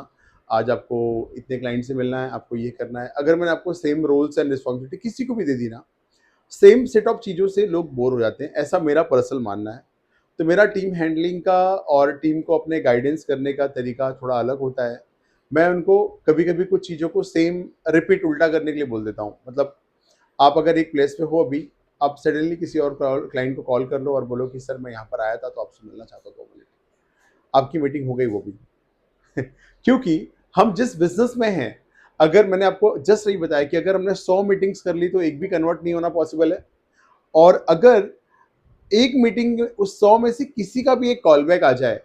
[SPEAKER 2] आज आपको इतने क्लाइंट से मिलना है, आपको ये करना है। अगर मैंने आपको सेम रोल्स एंड रिस्पॉन्सिबिलिटी किसी को भी दे दी ना, सेम सेट ऑफ चीज़ों से लोग बोर हो जाते हैं, ऐसा मेरा पर्सनल मानना है। तो मेरा टीम हैंडलिंग का और टीम को अपने गाइडेंस करने का तरीका थोड़ा अलग होता है। मैं उनको कभी-कभी कुछ चीज़ों को सेम रिपीट उल्टा करने के लिए बोल देता हूँ। मतलब आप अगर एक प्लेस पे हो अभी, आप सडनली किसी और क्लाइंट को कॉल कर लो और बोलो कि सर मैं यहाँ पर आया था तो आपसे मिलना चाहता हूँ 2 मिनट। आपकी मीटिंग हो गई वो भी। क्योंकि हम जिस बिजनेस में हैं, अगर मैंने आपको जस्ट यही बताया कि अगर हमने 100 मीटिंग्स कर ली तो एक भी कन्वर्ट नहीं होना पॉसिबल है। और अगर एक मीटिंग उस 100 में से किसी का भी एक कॉल बैक आ जाए,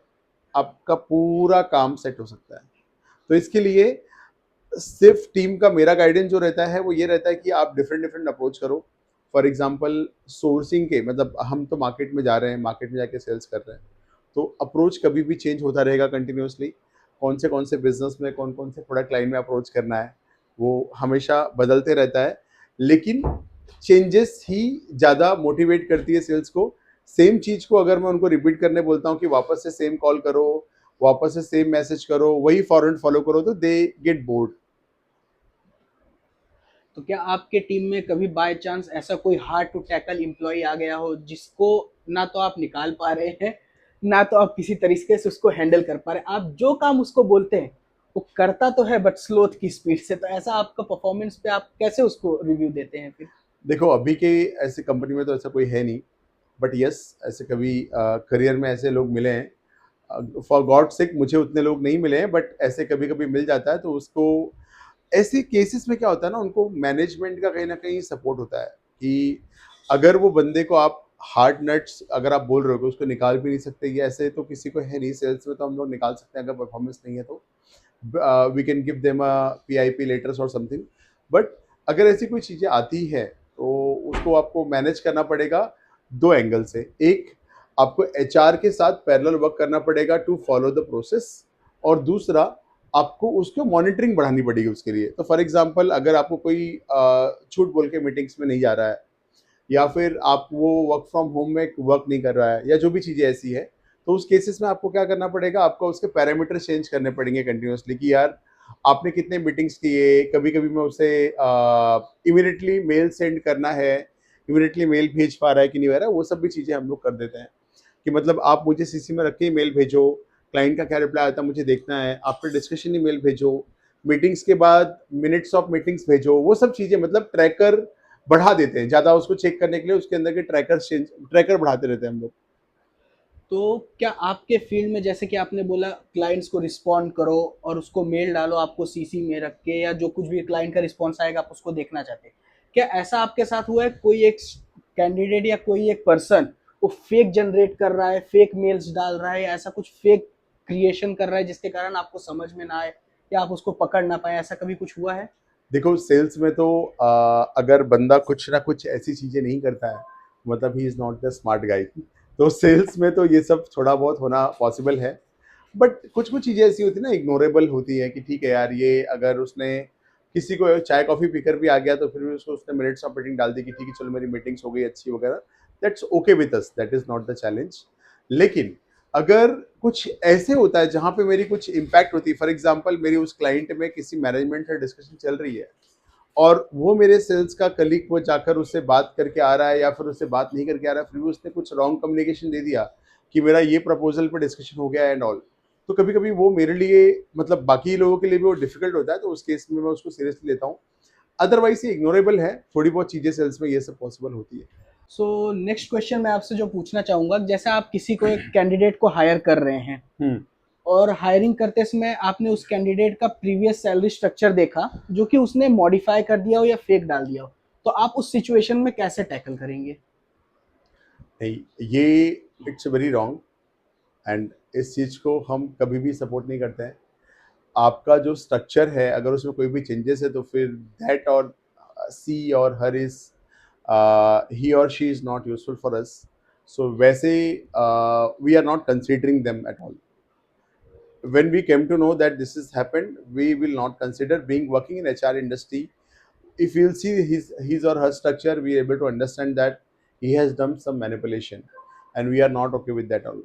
[SPEAKER 2] आपका पूरा काम सेट हो सकता है। तो इसके लिए सिर्फ टीम का मेरा गाइडेंस जो रहता है वो ये रहता है कि आप डिफरेंट डिफरेंट अप्रोच करो। फॉर एग्जांपल सोर्सिंग के, मतलब हम तो मार्केट में जा रहे हैं, मार्केट में जाके सेल्स कर रहे हैं, तो अप्रोच कभी भी चेंज होता रहेगा कंटिन्यूअसली। कौन से बिजनेस में कौन कौन से प्रोडक्ट लाइन में अप्रोच करना है वो हमेशा बदलते रहता है, लेकिन चेंजेस ही ज़्यादा मोटिवेट करती है सेल्स को। सेम चीज़ को अगर मैं उनको रिपीट करने बोलता हूँ कि वापस से सेम कॉल करो, वापस से सेम मैसेज करो, वही फॉरवर्ड फॉलो करो, तो दे गेट बोर्ड।
[SPEAKER 1] तो क्या आपके टीम में कभी बाय चांस ऐसा कोई हार्ड टू टैकल एम्प्लॉय आ गया हो जिसको ना तो आप निकाल पा रहे हैं, ना तो आप किसी तरीके से उसको हैंडल कर पा रहे हैं, आप जो काम उसको बोलते हैं वो करता तो है बट स्लोथ की स्पीड से, तो ऐसा आपका परफॉर्मेंस पे आप कैसे उसको रिव्यू देते हैं फिर?
[SPEAKER 2] देखो अभी के ऐसे कंपनी में तो ऐसा कोई है नहीं, बट यस ऐसे कभी करियर में ऐसे लोग मिले हैं। फॉर गॉड सेक मुझे उतने लोग नहीं मिले हैं, बट ऐसे कभी कभी मिल जाता है। तो उसको ऐसे केसेस में क्या होता है ना, उनको मैनेजमेंट का कहीं ना कहीं सपोर्ट होता है कि अगर वो बंदे को आप हार्ड नट्स अगर आप बोल रहे हो कि उसको निकाल भी नहीं सकते, ये ऐसे तो किसी को है नहीं सेल्स में, तो हम लोग निकाल सकते हैं अगर परफॉर्मेंस नहीं है तो we can give them a PIP letters और समथिंग। बट अगर ऐसी कोई चीज़ें आती है तो उसको आपको मैनेज करना पड़ेगा दो एंगल से। एक, आपको एचआर के साथ पैरेलल वर्क करना पड़ेगा टू फॉलो द प्रोसेस, और दूसरा आपको उसको मॉनिटरिंग बढ़ानी पड़ेगी उसके लिए। तो फॉर एग्जांपल अगर आपको कोई झूठ बोल के मीटिंग्स में नहीं जा रहा है, या फिर आप वो वर्क फ्रॉम होम में वर्क नहीं कर रहा है, या जो भी चीज़ें ऐसी है, तो उस केसेस में आपको क्या करना पड़ेगा, आपको उसके पैरामीटर चेंज करने पड़ेंगे कंटिन्यूसली कि यार आपने कितने मीटिंग्स किए। कभी कभी मैं उसे इमीडिएटली मेल सेंड करना है, इमीडिएटली मेल भेज पा रहा है कि नहीं हो रहा है, वो सब भी चीज़ें हम लोग कर देते हैं कि मतलब आप मुझे सीसी में रख के मेल भेजो, क्लाइंट का क्या रिप्लाई आता है मुझे देखना है, आफ्टर डिस्कशन ही मेल भेजो, मीटिंग्स के बाद मिनट्स ऑफ मीटिंग्स भेजो, वो सब चीज़ें मतलब ट्रैकर बढ़ा देते हैं ज़्यादा उसको चेक करने के लिए, उसके अंदर के ट्रैकर बढ़ाते रहते हैं हम लोग।
[SPEAKER 1] तो क्या आपके फील्ड में जैसे कि आपने बोला क्लाइंट्स को रिस्पॉन्ड करो और उसको मेल डालो आपको सीसी में रख के, या जो कुछ भी क्लाइंट का रिस्पॉन्स आएगा आप उसको देखना चाहते हैं, क्या ऐसा आपके साथ हुआ है कोई एक कैंडिडेट या कोई एक पर्सन वो फेक जनरेट कर रहा है, फेक मेल्स डाल रहा है, या ऐसा कुछ फेक क्रिएशन कर रहा है जिसके कारण आपको समझ में ना आए या आप उसको पकड़ ना पाए, ऐसा कभी कुछ हुआ है?
[SPEAKER 2] देखो सेल्स में तो अगर बंदा कुछ ना कुछ ऐसी चीज़ें नहीं करता है, मतलब he is not the smart गाई। तो सेल्स में तो ये सब थोड़ा बहुत होना पॉसिबल है, बट कुछ कुछ चीज़ें ऐसी होती है ना, इग्नोरेबल होती है कि ठीक है यार, ये अगर उसने किसी को चाय कॉफ़ी पीकर भी आ गया तो फिर भी उसको उसने मिनट्स ऑफ मीटिंग डाल दी कि ठीक है चलो मेरी मीटिंग्स हो गई अच्छी वगैरह, that's okay with us, that is not the challenge. लेकिन अगर कुछ ऐसे होता है जहाँ पे मेरी कुछ इम्पैक्ट होती है, फॉर एग्जांपल मेरी उस क्लाइंट में किसी मैनेजमेंट से डिस्कशन चल रही है, और वो मेरे सेल्स का कलीग वो जाकर उससे बात करके आ रहा है या फिर उससे बात नहीं करके आ रहा है, फिर भी उसने कुछ रॉन्ग कम्युनिकेशन दे दिया कि मेरा ये प्रपोजल पर डिस्कशन हो गया एंड ऑल, तो कभी कभी वो मेरे लिए, मतलब बाकी लोगों के लिए भी वो डिफिकल्ट होता है, तो उस केस में मैं उसको सीरियसली लेता हूँ। अदरवाइज ये इग्नोरेबल है, थोड़ी बहुत चीज़ें सेल्स में ये सब पॉसिबल होती है।
[SPEAKER 1] सो नेक्स्ट क्वेश्चन मैं आपसे जो पूछना चाहूंगा, जैसे आप किसी को एक कैंडिडेट को हायर कर रहे हैं
[SPEAKER 2] हम्म।
[SPEAKER 1] और हायरिंग करते समय आपने उस कैंडिडेट का प्रीवियस सैलरी स्ट्रक्चर देखा जो कि उसने मॉडिफाई कर दिया हो या फेक डाल दिया हो, तो आप उस सिचुएशन में कैसे टैकल करेंगे?
[SPEAKER 2] नहीं, ये इट्स वेरी रॉन्ग, एंड इस चीज़ को हम कभी भी सपोर्ट नहीं करते हैं। आपका जो स्ट्रक्चर है अगर उसमें कोई भी चेंजेस है तो फिर दैट और सी और हर इज ही और she is not useful for us. So वैसे we are not considering them at all. When we came to know that this has happened, we will not consider being working in HR industry. If we'll see his or her structure, we are able to understand that he has done some manipulation, and we are not okay with that all.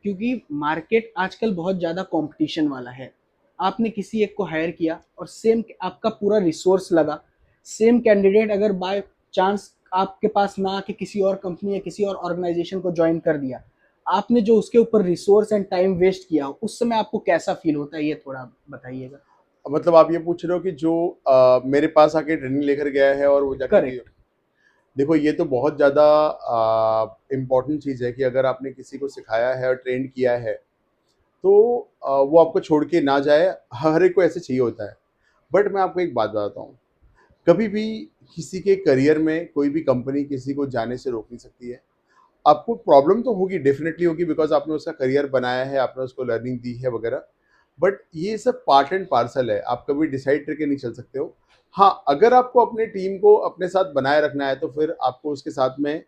[SPEAKER 1] क्योंकि market आजकल बहुत ज़्यादा competition वाला है, आपने किसी एक को हायर किया और सेम आपका पूरा रिसोर्स लगा, सेम कैंडिडेट अगर बाय चांस आपके पास ना आके किसी और कंपनी या किसी और ऑर्गेनाइजेशन को ज्वाइन कर दिया, आपने जो उसके ऊपर रिसोर्स एंड टाइम वेस्ट किया उस समय आपको कैसा फील होता है, ये थोड़ा बताइएगा।
[SPEAKER 2] मतलब आप ये पूछ रहे हो कि जो मेरे पास आके ट्रेनिंग लेकर गया है और वो जाके
[SPEAKER 1] करेक्ट।
[SPEAKER 2] देखो ये तो बहुत ज़्यादा इम्पोर्टेंट चीज़ है कि अगर आपने किसी को सिखाया है और ट्रेन किया है तो वो आपको छोड़ के ना जाए। हर एक को ऐसे चाहिए होता है। बट मैं आपको एक बात बताता हूँ, कभी भी किसी के करियर में कोई भी कंपनी किसी को जाने से रोक नहीं सकती है। आपको प्रॉब्लम तो होगी, डेफिनेटली होगी, बिकॉज आपने उसका करियर बनाया है, आपने उसको लर्निंग दी है वगैरह, बट ये सब पार्ट एंड पार्सल है, आप कभी डिसाइड करके नहीं चल सकते हो। हाँ, अगर आपको अपने टीम को अपने साथ बनाए रखना है तो फिर आपको उसके साथ में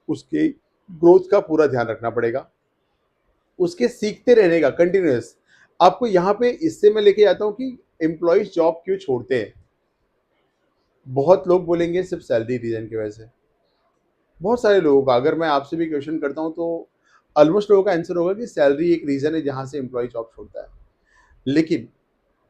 [SPEAKER 2] उसके ग्रोथ का पूरा ध्यान रखना पड़ेगा, उसके सीखते रहने का कंटिन्यूस। आपको यहाँ पे इससे मैं लेके आता हूँ कि एम्प्लॉयज जॉब क्यों छोड़ते हैं। बहुत लोग बोलेंगे सिर्फ सैलरी रीजन की वजह से। बहुत सारे लोगों का, अगर मैं आपसे भी क्वेश्चन करता हूँ तो ऑलमोस्ट लोगों का आंसर होगा कि सैलरी एक रीजन है जहां से एम्प्लॉय जॉब छोड़ता है। लेकिन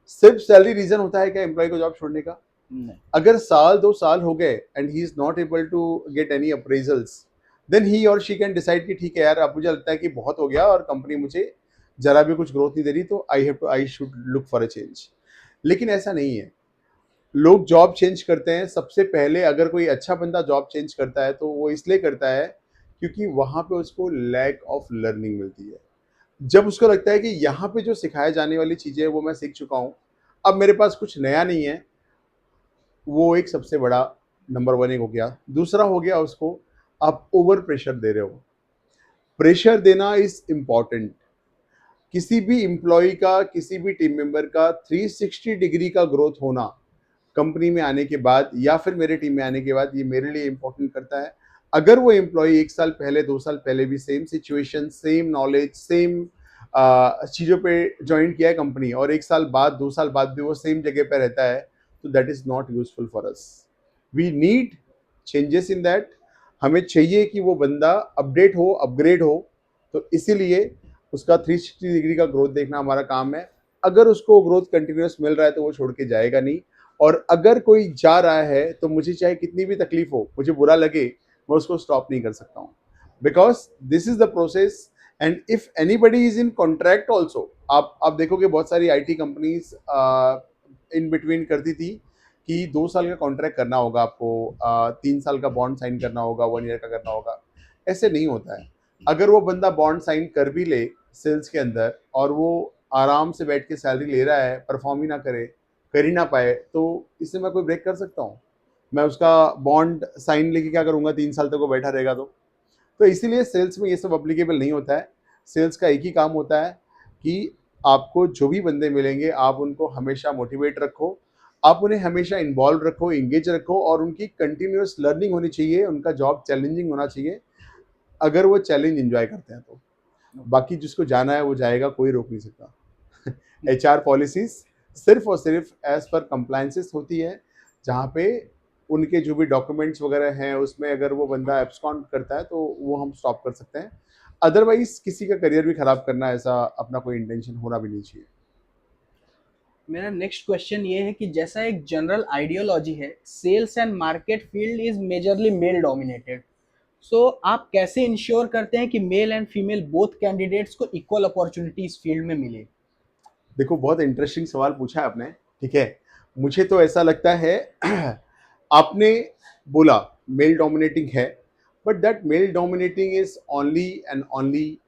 [SPEAKER 2] सिर्फ सैलरी रीजन होता है क्या एम्प्लॉय को जॉब छोड़ने का?
[SPEAKER 1] नहीं।
[SPEAKER 2] अगर साल 2 साल हो गए and he is not able to get any appraisals, then he और शी कैन डिसाइड कि ठीक है यार, अब मुझे लगता है कि बहुत हो गया और कंपनी मुझे जरा भी कुछ ग्रोथ नहीं दे रही, तो I should look for a change. लेकिन ऐसा नहीं है। लोग जॉब चेंज करते हैं सबसे पहले, अगर कोई अच्छा बंदा जॉब चेंज करता है तो वो इसलिए करता है क्योंकि वहां पे उसको लैक ऑफ लर्निंग मिलती है। जब उसको लगता है कि यहाँ पे जो सिखाए जाने वाली चीजें हैं वो मैं सीख चुका हूँ, अब मेरे पास कुछ नया नहीं है, वो एक सबसे बड़ा नंबर वन एक हो गया। दूसरा हो गया उसको, आप ओवर प्रेशर दे रहे हो। प्रेशर देना इज इम्पॉर्टेंट। किसी भी एम्प्लॉय का, किसी भी टीम मेंबर का 360 डिग्री का ग्रोथ होना कंपनी में आने के बाद या फिर मेरे टीम में आने के बाद, ये मेरे लिए इंपॉर्टेंट करता है। अगर वो एम्प्लॉय 1 साल पहले, 2 साल पहले भी same situation, same knowledge, same चीज़ों पे ज्वाइन किया है कंपनी, और 1 साल बाद, 2 साल बाद भी वो सेम जगह पे रहता है, तो that is not useful for us. We need changes in that. हमें चाहिए कि वो बंदा अपडेट हो, अपग्रेड हो। तो इसीलिए उसका 360 डिग्री का ग्रोथ देखना हमारा काम है। अगर उसको ग्रोथ कंटिन्यूस मिल रहा है तो वो छोड़ के जाएगा नहीं। और अगर कोई जा रहा है तो मुझे चाहे कितनी भी तकलीफ हो, मुझे बुरा लगे, मैं उसको स्टॉप नहीं कर सकता हूँ, because this is the process. And if anybody is in contract also, आप देखोगे बहुत सारी आईटी कंपनीज इन बिटवीन करती थी कि 2 साल का कॉन्ट्रैक्ट करना होगा आपको, 3 साल का बॉन्ड साइन करना होगा, 1 ईयर का करना होगा। ऐसे नहीं होता है। अगर वो बंदा बॉन्ड साइन कर भी ले सेल्स के अंदर और वो आराम से बैठ के सैलरी ले रहा है, परफॉर्म ही ना करे, कर ही ना पाए, तो इससे मैं कोई ब्रेक कर सकता हूँ? मैं उसका बॉन्ड साइन लेके क्या करूंगा? 3 साल तक वो बैठा रहेगा तो इसीलिए सेल्स में ये सब अप्लीकेबल नहीं होता है। सेल्स का एक ही काम होता है कि आपको जो भी बंदे मिलेंगे आप उनको हमेशा मोटिवेट रखो, आप उन्हें हमेशा इन्वॉल्व रखो, इंगेज रखो, और उनकी कंटिन्यूस लर्निंग होनी चाहिए, उनका जॉब चैलेंजिंग होना चाहिए। अगर वो चैलेंज एंजॉय करते हैं तो बाकी जिसको जाना है वो जाएगा, कोई रोक नहीं सकता। एचआर पॉलिसीज सिर्फ और सिर्फ एज पर कंप्लायंसेस होती है, जहाँ पे उनके जो भी डॉक्यूमेंट्स वगैरह हैं उसमें अगर वो बंदा एब्सकॉन्ड करता है तो वो हम स्टॉप कर सकते हैं। अदरवाइज किसी का करियर भी खराब करना, ऐसा अपना कोई इंटेंशन होना भी नहीं चाहिए।
[SPEAKER 1] मेरा नेक्स्ट क्वेश्चन ये है कि जैसा एक जनरल आइडियोलॉजी है, sales and market field is majorly male dominated, so आप कैसे इंश्योर करते हैं कि male and female both candidates को इक्वल अपॉर्चुनिटी इस फील्ड में मिले?
[SPEAKER 2] देखो, बहुत इंटरेस्टिंग सवाल पूछा है आपने। ठीक है, मुझे तो ऐसा लगता है आपने बोला मेल डोमिनेटिंग है, but that male dominating is only and only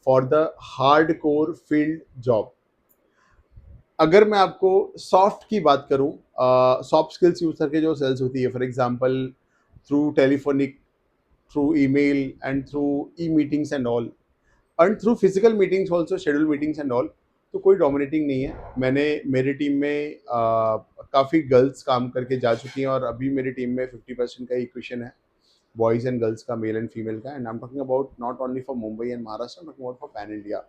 [SPEAKER 2] for the hard core field job. अगर मैं आपको सॉफ्ट की बात करूं, सॉफ्ट स्किल्स यूज करके जो सेल्स होती है, for example through telephonic, through email and through E meetings and all, and through physical meetings also, schedule meetings and all, तो कोई डोमिनेटिंग नहीं है। मैंने मेरी टीम में काफ़ी गर्ल्स काम करके जा चुकी हैं और अभी मेरी टीम में 50% का इक्वेशन है, बॉयज़ एंड गर्ल्स का, मेल एंड फीमेल का। And I am talking about not only for Mumbai and Maharashtra, talking about for pan India.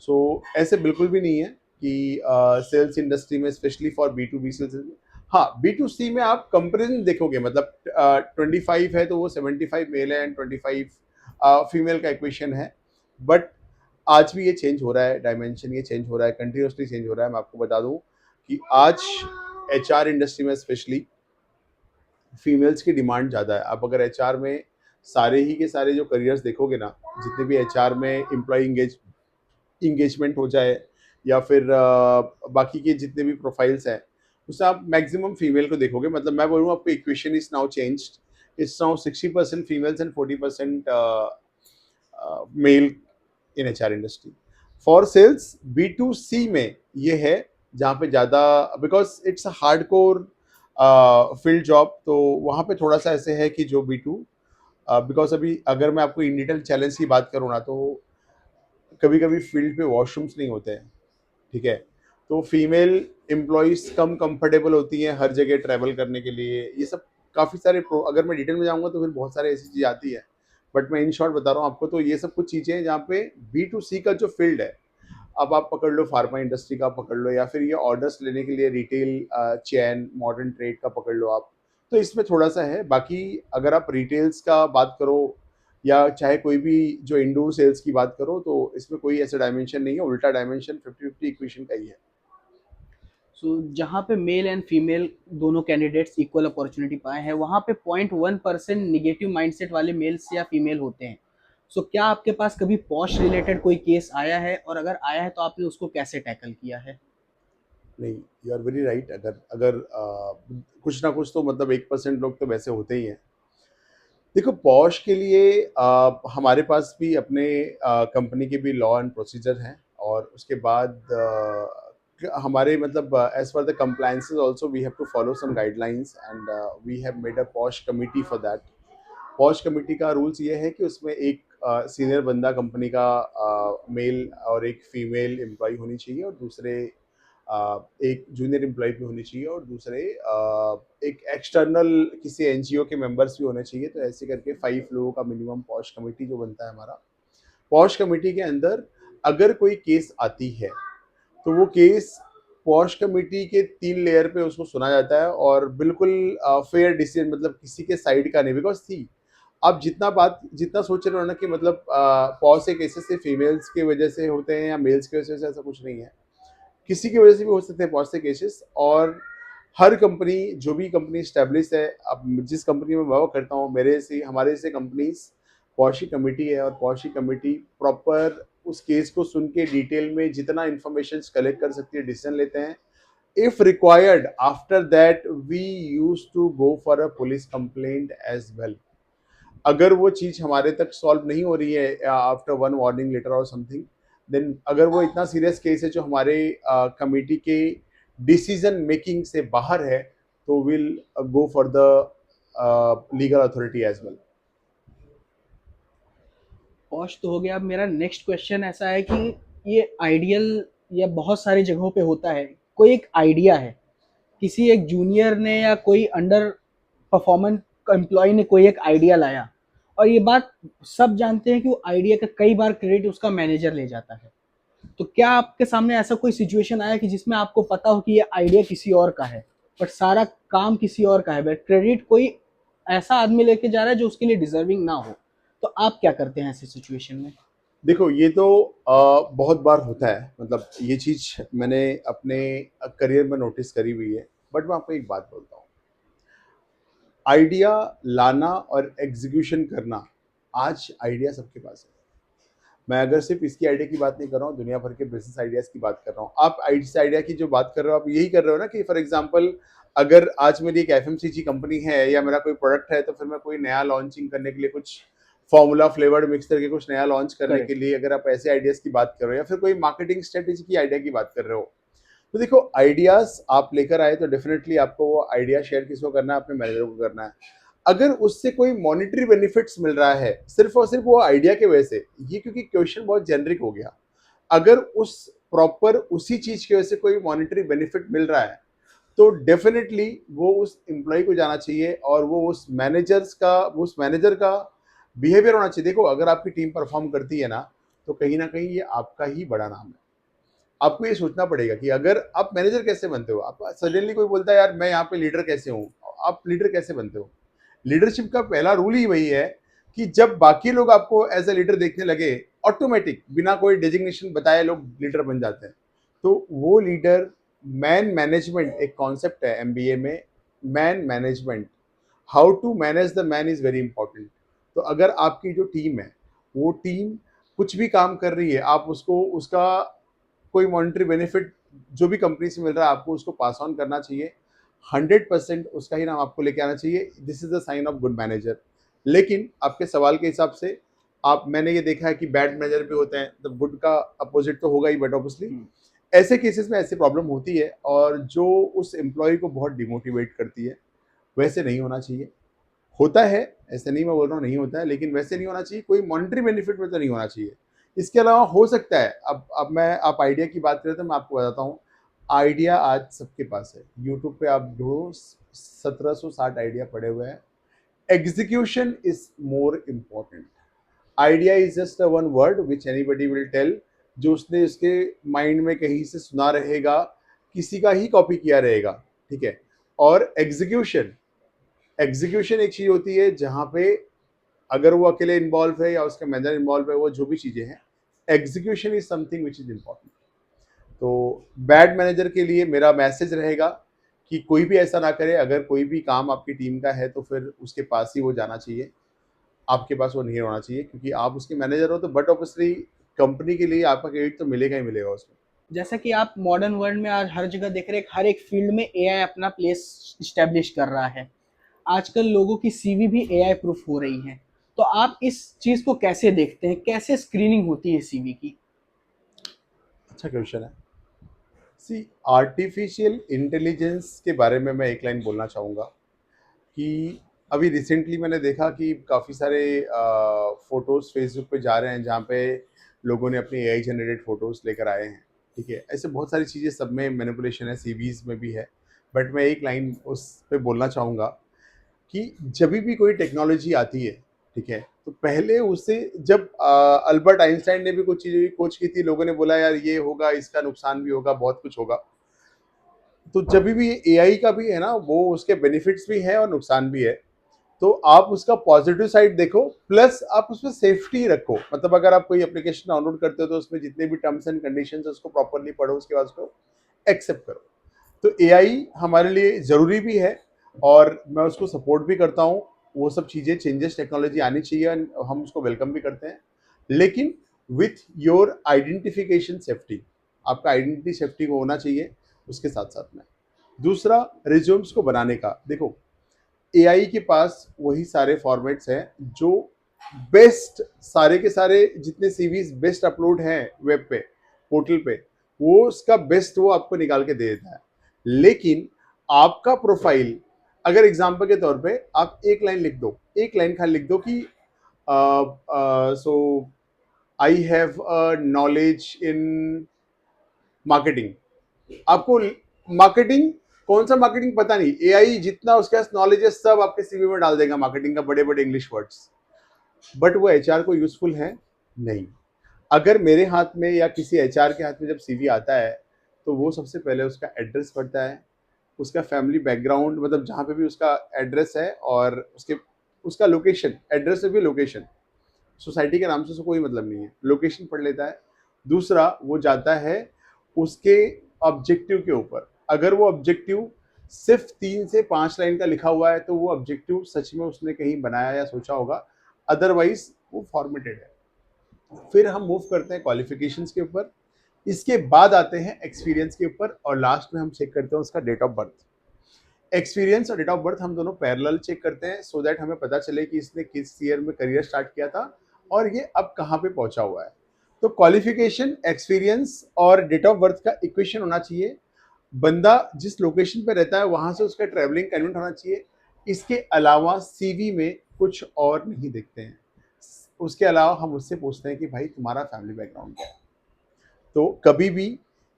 [SPEAKER 2] So ऐसे बिल्कुल भी नहीं है कि सेल्स इंडस्ट्री में, स्पेशली फॉर B2B सेल्स, हाँ B2C में आप कंपेरिजन देखोगे, मतलब 25 है तो वो 75 मेल है एंड 25 फीमेल का इक्वेशन है। बट आज भी ये चेंज हो रहा है, डायमेंशन ये चेंज हो रहा है, कंटिन्यूसली चेंज हो रहा है। मैं आपको बता दूं कि आज HR इंडस्ट्री में स्पेशली फीमेल्स की डिमांड ज़्यादा है। आप अगर HR में सारे ही के सारे जो करियर्स देखोगे ना, जितने भी HR में एम्प्लॉय इंगेजमेंट हो जाए या फिर बाकी के जितने भी प्रोफाइल्स हैं, उससे आप मैक्सिमम फीमेल को देखोगे। मतलब मैं बोलूँ आपको, equation is now changed, it's now 60% females and 40% male in HR industry. For sales B2C में ये है जहाँ पे ज़्यादा, because it's a hard core field job, तो वहाँ पे थोड़ा सा ऐसे है कि जो B2 बिकॉज अभी अगर मैं आपको इन डिटेल चैलेंज की बात करूँ ना, तो कभी कभी फील्ड पे वॉशरूम्स नहीं होते हैं, ठीक है, तो फीमेल एम्प्लॉयज कम कंफर्टेबल होती हैं हर जगह ट्रैवल करने के लिए, ये सब काफ़ी सारे अगर मैं डिटेल में जाऊंगा तो फिर बहुत सारे ऐसी चीज़ आती है, बट मैं इन शॉर्ट बता रहा हूँ आपको, तो ये सब कुछ चीज़ें हैं जहाँ पे B2C का जो फील्ड है, अब आप पकड़ लो फार्मा इंडस्ट्री का पकड़ लो, या फिर ये ऑर्डर्स लेने के लिए रिटेल चैन मॉडर्न ट्रेड का पकड़ लो आप, तो इसमें थोड़ा सा है। बाकी अगर आप रिटेल्स का बात करो या चाहे कोई भी जो इंडोर सेल्स की बात करो, तो इसमें कोई ऐसा डायमेंशन नहीं है, उल्टा डायमेंशन 50-50 इक्वेशन का ही है।
[SPEAKER 1] सो जहाँ पे मेल एंड फीमेल दोनों कैंडिडेट्स इक्वल अपॉर्चुनिटी पाए हैं, वहाँ पे 0.1% निगेटिव माइंडसेट वाले मेल्स या फीमेल होते हैं। सो क्या आपके पास कभी पॉश रिलेटेड कोई केस आया है, और अगर आया है तो आपने उसको कैसे टैकल किया है?
[SPEAKER 2] नहीं, यू आर वेरी राइट, अगर अगर कुछ ना कुछ तो मतलब 1% लोग तो वैसे होते ही हैं। देखो, पॉश के लिए हमारे पास भी अपने कंपनी के भी लॉ एंड प्रोसीजर हैं, और उसके बाद हमारे मतलब as per the compliances also we have to follow some guidelines, and we have made a POSH committee for that. POSH committee का रूल्स ये है कि उसमें एक सीनियर बंदा कंपनी का मेल और एक फीमेल एम्प्लॉय होनी चाहिए, और दूसरे एक जूनियर एम्प्लॉय भी होनी चाहिए, और दूसरे एक एक्सटर्नल किसी एनजीओ के मेंबर्स भी होने चाहिए। तो ऐसे करके 5 लोगों का मिनिमम पॉश कमेटी जो बनता है हमारा। पॉश कमेटी के अंदर अगर कोई केस आती है, तो वो केस पॉश कमेटी के 3 लेयर पे उसको सुना जाता है, और बिल्कुल फेयर डिसीजन, मतलब किसी के साइड का नहीं। बिकॉज सी, आप जितना सोच रहे हो ना कि मतलब पॉश के केसेस से फीमेल्स की वजह से होते हैं या मेल्स की वजह से, ऐसा कुछ नहीं है। किसी की वजह से भी हो सकते हैं बहुत से केसेस, और हर कंपनी, जो भी कंपनी स्टैब्लिश है, अब जिस कंपनी में मैं वर्क करता हूँ, मेरे से हमारे से कंपनीज पॉशी कमेटी है, और पॉशी कमेटी प्रॉपर उस केस को सुन के डिटेल में जितना इंफॉर्मेशन कलेक्ट कर सकती है डिसीजन लेते हैं। If required after that we use to go for a police complaint as well. अगर वो चीज़ हमारे तक सॉल्व नहीं हो रही है आफ्टर वन वार्निंग लेटर और समथिंग, देन अगर वो इतना सीरियस केस है जो हमारे कमेटी के डिसीजन मेकिंग से बाहर है, तो will go for the legal authority as well.
[SPEAKER 1] POSH तो हो गया। अब मेरा नेक्स्ट क्वेश्चन ऐसा है कि ये आइडियल या बहुत सारी जगहों पे होता है, कोई एक आइडिया है, किसी एक जूनियर ने या कोई अंडर परफॉर्मेंस एम्प्लॉय ने कोई एक आइडिया लाया, और ये बात सब जानते हैं कि वो आइडिया का कई बार क्रेडिट उसका मैनेजर ले जाता है। तो क्या आपके सामने ऐसा कोई सिचुएशन आया कि जिसमें आपको पता हो कि ये आइडिया किसी और का है, बट सारा काम किसी और का है, बट क्रेडिट कोई ऐसा आदमी लेके जा रहा है जो उसके लिए डिजर्विंग ना हो? तो आप क्या करते हैं ऐसी सिचुएशन में?
[SPEAKER 2] देखो, ये तो बहुत बार होता है, मतलब ये चीज़ मैंने अपने करियर में नोटिस करी हुई है। बट मैं आपको एक बात बोलता हूँ, आइडिया लाना और एग्जीक्यूशन करना, आज आइडिया सबके पास है। मैं अगर सिर्फ इसकी आइडिया की बात नहीं कर रहा हूँ, दुनिया भर के बिजनेस आइडियाज़ की बात कर रहा हूँ। आप इस आइडिया की जो बात कर रहे हो, आप यही कर रहे हो ना कि फॉर एग्जांपल, अगर आज मेरी एक एफएमसीजी कंपनी है या मेरा कोई प्रोडक्ट है, तो फिर मैं कोई नया लॉन्चिंग करने के लिए कुछ फॉर्मूला फ्लेवर्ड मिक्सर के कुछ नया लॉन्च करने के
[SPEAKER 1] करेक्ट।
[SPEAKER 2] लिए, अगर आप ऐसे आइडियाज़ की बात कर रहे हो, या फिर कोई मार्केटिंग स्ट्रेटेजी की आइडिया की बात कर रहे हो, तो देखो, आइडियाज़ आप लेकर आए तो डेफिनेटली आपको वो आइडिया शेयर किसको करना है? अपने मैनेजर को करना है। अगर उससे कोई मॉनेटरी बेनिफिट्स मिल रहा है सिर्फ और सिर्फ वो आइडिया की वजह से, ये क्योंकि क्वेश्चन बहुत जेनरिक हो गया। अगर उस प्रॉपर उसी चीज की वजह से कोई मॉनेटरी बेनिफिट मिल रहा है, तो डेफिनेटली वो उस एम्प्लॉय को जाना चाहिए, और वो उस मैनेजर का बिहेवियर होना चाहिए। देखो, अगर आपकी टीम परफॉर्म करती है ना, तो कहीं ना कहीं ये आपका ही बड़ा नाम है। आपको ये सोचना पड़ेगा कि अगर आप मैनेजर कैसे बनते हो। आप सडनली कोई बोलता है, यार मैं यहाँ पे लीडर कैसे हूँ, आप लीडर कैसे बनते हो? लीडरशिप का पहला रूल ही वही है कि जब बाकी लोग आपको एज ए लीडर देखने लगे, ऑटोमेटिक बिना कोई डेजिग्नेशन बताए लोग लीडर बन जाते हैं। तो वो लीडर, मैन मैनेजमेंट एक कॉन्सेप्ट है एमबीए में, man management, how to manage the man is very important. तो अगर आपकी जो टीम है, वो टीम कुछ भी काम कर रही है, आप उसको उसका कोई मॉनेटरी बेनिफिट जो भी कंपनी से मिल रहा है, आपको उसको पास ऑन करना चाहिए। 100% उसका ही नाम आपको लेके आना चाहिए। This is the sign of good manager. लेकिन आपके सवाल के हिसाब से, आप मैंने ये देखा है कि बैड मैनेजर भी होते हैं, तो गुड का अपोजिट तो होगा ही, बट ऑब्वियसली ऐसे केसेस में ऐसी प्रॉब्लम होती है, और जो उस एम्प्लॉय को बहुत डिमोटिवेट करती है। वैसे नहीं होना चाहिए। होता है, ऐसे नहीं मैं बोल रहा हूँ नहीं होता है, लेकिन वैसे नहीं होना चाहिए, कोई मॉनेटरी बेनिफिट में तो नहीं होना चाहिए। इसके अलावा हो सकता है, अब मैं आप आइडिया की बात करें तो मैं आपको बताता हूँ, आइडिया आज सबके पास है, यूट्यूब पे आप ढूंढो 1760 आइडिया पड़े हुए हैं। Execution is more important. Idea is just one word which anybody will tell, जो उसने उसके माइंड में कहीं से सुना रहेगा, किसी का ही कॉपी किया रहेगा, ठीक है। और एग्जीक्यूशन, एग्जीक्यूशन एक चीज होती है जहां पे अगर वो अकेले इन्वॉल्व है या उसका मैनेजर इन्वॉल्व है, वो जो भी चीजें हैं, execution is something which is important. तो बैड मैनेजर के लिए मेरा मैसेज रहेगा कि कोई भी ऐसा ना करे, अगर कोई भी काम आपकी टीम का है तो फिर उसके पास ही वो जाना चाहिए, आपके पास वो नहीं होना चाहिए, क्योंकि आप उसके मैनेजर हो तो बट ऑब्वियसली कंपनी के लिए आपका क्रेडिट तो मिलेगा ही मिलेगा उसमें।
[SPEAKER 1] जैसा कि आप मॉडर्न वर्ल्ड में आज हर जगह देख रहे हैं, हर एक फील्ड में एआई अपना प्लेस स्टैब्लिश कर रहा है। आजकल लोगों की सीवी भी एआई प्रूफ हो रही है। तो आप इस चीज को कैसे देखते हैं, कैसे स्क्रीनिंग होती है सीवी की?
[SPEAKER 2] अच्छा क्वेश्चन है। सी, आर्टिफिशियल इंटेलिजेंस के बारे में मैं एक लाइन बोलना चाहूँगा कि अभी रिसेंटली मैंने देखा कि काफ़ी सारे फोटोज़ फेसबुक पे जा रहे हैं जहाँ पे लोगों ने अपनी एआई जनरेटेड फोटोज़ लेकर आए हैं, ठीक है। ऐसे बहुत सारी चीज़ें सब में मैनिपुलेशन है, सीवीज में भी है। बट मैं एक लाइन उस पे बोलना चाहूँगा कि जब भी कोई टेक्नोलॉजी आती है, ठीक है, तो पहले उसे जब अल्बर्ट आइंस्टाइन ने भी कुछ चीज़ें खोज की थी, लोगों ने बोला यार ये होगा, इसका नुकसान भी होगा, बहुत कुछ होगा। तो जब भी एआई का भी है ना, वो उसके बेनिफिट्स भी हैं और नुकसान भी है। तो आप उसका पॉजिटिव साइड देखो, प्लस आप उसमें सेफ्टी रखो। मतलब अगर आप कोई एप्लीकेशन डाउनलोड करते हो तो उसमें जितने भी टर्म्स एंड कंडीशंस है उसको प्रॉपरली पढ़ो, उसके बाद उसको एक्सेप्ट करो। तो एआई हमारे लिए ज़रूरी भी है और मैं उसको सपोर्ट भी करता हूँ। वो सब चीज़ें, चेंजेस, टेक्नोलॉजी आनी चाहिए, हम उसको वेलकम भी करते हैं, लेकिन विथ योर आइडेंटिफिकेशन सेफ्टी, आपका आइडेंटिटी सेफ्टी को होना चाहिए उसके साथ साथ में। दूसरा, रिज्यूम्स को बनाने का देखो, एआई के पास वही सारे फॉर्मेट्स हैं जो बेस्ट, सारे के सारे जितने सीवीज बेस्ट अपलोड हैं वेब पे, पोर्टल पे, वो उसका बेस्ट वो आपको निकाल के दे देता है। लेकिन आपका प्रोफाइल, अगर एग्जांपल के तौर पे आप एक लाइन लिख दो, एक लाइन खाली लिख दो कि so I have a knowledge in marketing. आपको मार्केटिंग, कौन सा मार्केटिंग पता नहीं, एआई जितना उसके पास नॉलेज है सब आपके सीवी में डाल देगा, मार्केटिंग का बड़े बड़े इंग्लिश वर्ड्स। बट वो एचआर को यूजफुल है नहीं। अगर मेरे हाथ में या किसी एचआर के हाथ में जब सीवी आता है, तो वो सबसे पहले उसका एड्रेस पढ़ता है, उसका फैमिली बैकग्राउंड, मतलब जहाँ पे भी उसका एड्रेस है, और उसके उसका लोकेशन, एड्रेस से भी लोकेशन, सोसाइटी के नाम से उसको कोई मतलब नहीं है, लोकेशन पढ़ लेता है। दूसरा, वो जाता है उसके ऑब्जेक्टिव के ऊपर। अगर वो ऑब्जेक्टिव सिर्फ 3 से 5 लाइन का लिखा हुआ है तो वो ऑब्जेक्टिव सच में उसने कहीं बनाया या सोचा होगा, अदरवाइज वो फॉर्मेटेड है। फिर हम मूव करते हैं क्वालिफिकेशंस के ऊपर, इसके बाद आते हैं एक्सपीरियंस के ऊपर, और लास्ट में हम चेक करते हैं उसका डेट ऑफ बर्थ। एक्सपीरियंस और डेट ऑफ बर्थ हम दोनों पैरेलल चेक करते हैं, सो दैट हमें पता चले कि इसने किस ईयर में करियर स्टार्ट किया था और ये अब कहाँ पे पहुंचा हुआ है। तो क्वालिफिकेशन, एक्सपीरियंस और डेट ऑफ बर्थ का इक्वेशन होना चाहिए। बंदा जिस लोकेशन पे रहता है वहां से उसका ट्रैवलिंग कन्वीनियंट होना चाहिए। इसके अलावा सीवी में कुछ और नहीं देखते हैं। उसके अलावा हम उससे पूछते हैं कि भाई तुम्हारा फैमिली बैकग्राउंड क्या है। तो कभी भी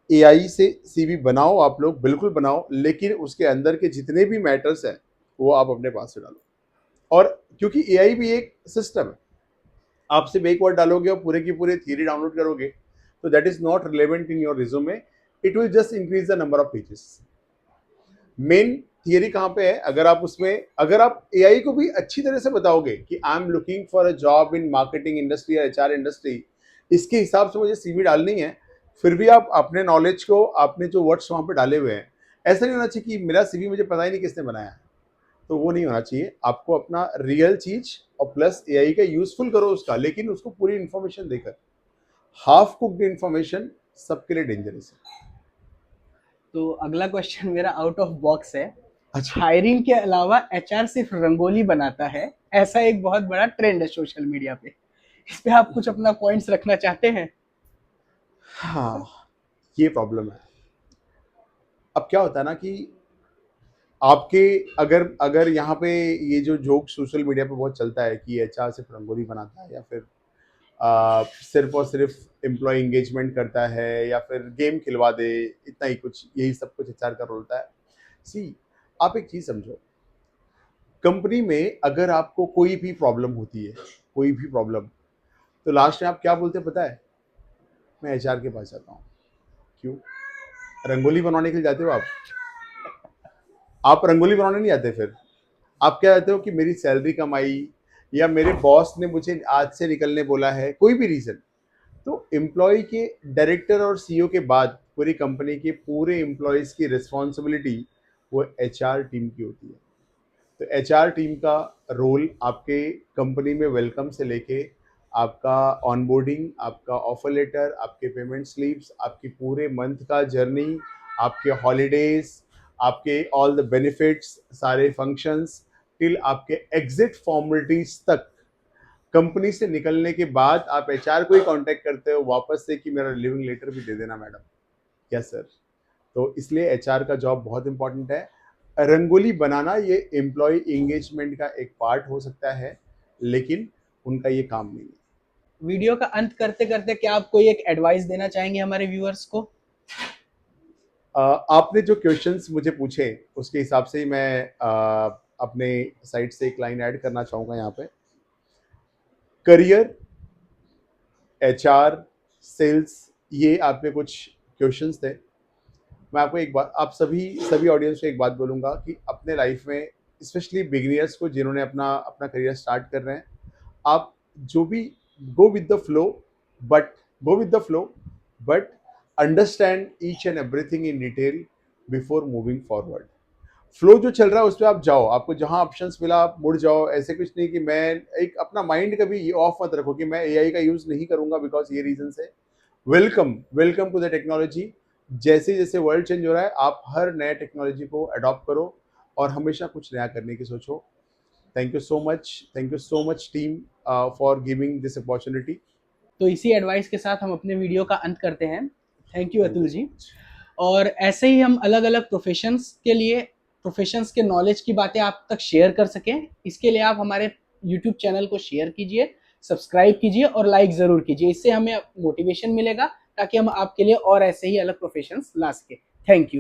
[SPEAKER 2] एआई से सीवी बनाओ, आप लोग बिल्कुल बनाओ, लेकिन उसके अंदर के जितने भी मैटर्स हैं वो आप अपने पास से डालो। और क्योंकि एआई भी एक सिस्टम है, आप सिर्फ एक वर्ड डालोगे और पूरे की पूरे थियरी डाउनलोड करोगे तो that is not relevant in your resume, it will just increase the number of pages. Main theory कहाँ पे है, अगर आप उसमें, अगर आप एआई को भी अच्छी तरह से बताओगे कि I am looking for a job in marketing industry या एचआर इंडस्ट्री, इसके हिसाब से मुझे सीवी डालनी है, फिर भी आप अपने नॉलेज को, आपने जो वर्ड्स वहां पे डाले हुए हैं, ऐसा नहीं होना चाहिए कि मेरा सीवी मुझे पता ही नहीं किसने बनाया है। तो वो नहीं होना चाहिए। आपको अपना रियल चीज और प्लस एआई का यूजफुल करो उसका, लेकिन उसको पूरी इंफॉर्मेशन देकर। हाफ कुक्ड इंफॉर्मेशन सबके लिए डेंजरस है।
[SPEAKER 1] तो अगला क्वेश्चन मेरा आउट ऑफ बॉक्स है।
[SPEAKER 2] अच्छा।
[SPEAKER 1] हायरिंग के अलावा एचआर सिर्फ रंगोली बनाता है, ऐसा एक बहुत बड़ा ट्रेंड है सोशल मीडिया पे। इस पे आप कुछ अपना पॉइंट्स रखना चाहते हैं?
[SPEAKER 2] हाँ, ये प्रॉब्लम है। अब क्या होता है ना कि आपके अगर अगर यहाँ पे ये जो जोक सोशल मीडिया पे बहुत चलता है कि एचआर सिर्फ रंगोली बनाता है या फिर सिर्फ और सिर्फ एम्प्लॉय इंगेजमेंट करता है या फिर गेम खिलवा दे, इतना ही कुछ, यही सब कुछ एचआर का रोल होता है। सी, आप एक चीज समझो, कंपनी में अगर आपको कोई भी प्रॉब्लम होती है, कोई भी प्रॉब्लम, तो लास्ट में आप क्या बोलते हैं पता है? मैं एचआर के पास जाता हूँ। क्यों? रंगोली बनवाने के लिए जाते हो आप रंगोली बनाने नहीं जाते। फिर आप क्या कहते हो कि मेरी सैलरी कम आई या मेरे बॉस ने मुझे आज से निकलने बोला है, कोई भी रीजन, तो एम्प्लॉय के डायरेक्टर और सीईओ के बाद पूरी कंपनी के पूरे एम्प्लॉयज की रिस्पॉन्सिबिलिटी वो एचआर टीम की होती है। तो एचआर टीम का रोल आपके कंपनी में वेलकम से लेके आपका ऑनबोर्डिंग, आपका ऑफर लेटर, आपके पेमेंट स्लिप्स, आपकी पूरे मंथ का जर्नी, आपके हॉलीडेज, आपके ऑल द बेनिफिट्स, सारे फंक्शंस, टिल आपके एग्जिट फॉर्मेलिटीज तक, कंपनी से निकलने के बाद आप एचआर को ही कांटेक्ट करते हो वापस से कि मेरा लिविंग लेटर भी दे देना मैडम। Yes sir. तो इसलिए एचआर का जॉब बहुत इंपॉर्टेंट है। रंगोली बनाना ये एम्प्लॉय एंगेजमेंट का एक पार्ट हो सकता है, लेकिन उनका ये काम नहीं है।
[SPEAKER 1] वीडियो का अंत करते करते क्या आप कोई एक एडवाइस देना चाहेंगे हमारे व्यूअर्स को?
[SPEAKER 2] आपने जो क्वेश्चंस मुझे पूछे उसके हिसाब से ही मैं अपने साइड से एक लाइन ऐड करना चाहूँगा यहाँ पे। करियर, एचआर, सेल्स, ये आप पे कुछ क्वेश्चंस थे। मैं आपको एक बात, आप सभी सभी ऑडियंस को एक बात बोलूँगा कि अपने लाइफ में स्पेशली बिगिनियर्स को जिन्होंने अपना अपना करियर स्टार्ट कर रहे हैं, आप जो भी go with the flow, but go with the flow but understand each and everything in detail before moving forward. Flow जो चल रहा है उस पर आप जाओ, आपको जहां ऑप्शंस मिला आप मुड़ जाओ। ऐसे कुछ नहीं कि मैं एक अपना माइंड कभी ये ऑफ मत रखो कि मैं एआई का यूज नहीं करूंगा बिकॉज ये रीजन से। Welcome welcome to the technology. जैसे जैसे वर्ल्ड चेंज हो रहा है, आप हर नए टेक्नोलॉजी को अडॉप्ट करो और हमेशा कुछ नया करने की सोचो। Thank you so much team for giving this opportunity.
[SPEAKER 1] तो इसी एडवाइस के साथ हम अपने वीडियो का अंत करते हैं। Thank you
[SPEAKER 2] thank you
[SPEAKER 1] Atul
[SPEAKER 2] so
[SPEAKER 1] ji.
[SPEAKER 2] Much.
[SPEAKER 1] और ऐसे ही हम अलग अलग प्रोफेशंस के नॉलेज की बातें आप तक शेयर कर सकें, इसके लिए आप हमारे यूट्यूब चैनल को शेयर कीजिए, सब्सक्राइब कीजिए और लाइक ज़रूर कीजिए। इससे हमें मोटिवेशन मिलेगा ताकि हम आपके लिए और ऐसे ही अलग प्रोफेशंस ला सकें। Thank you.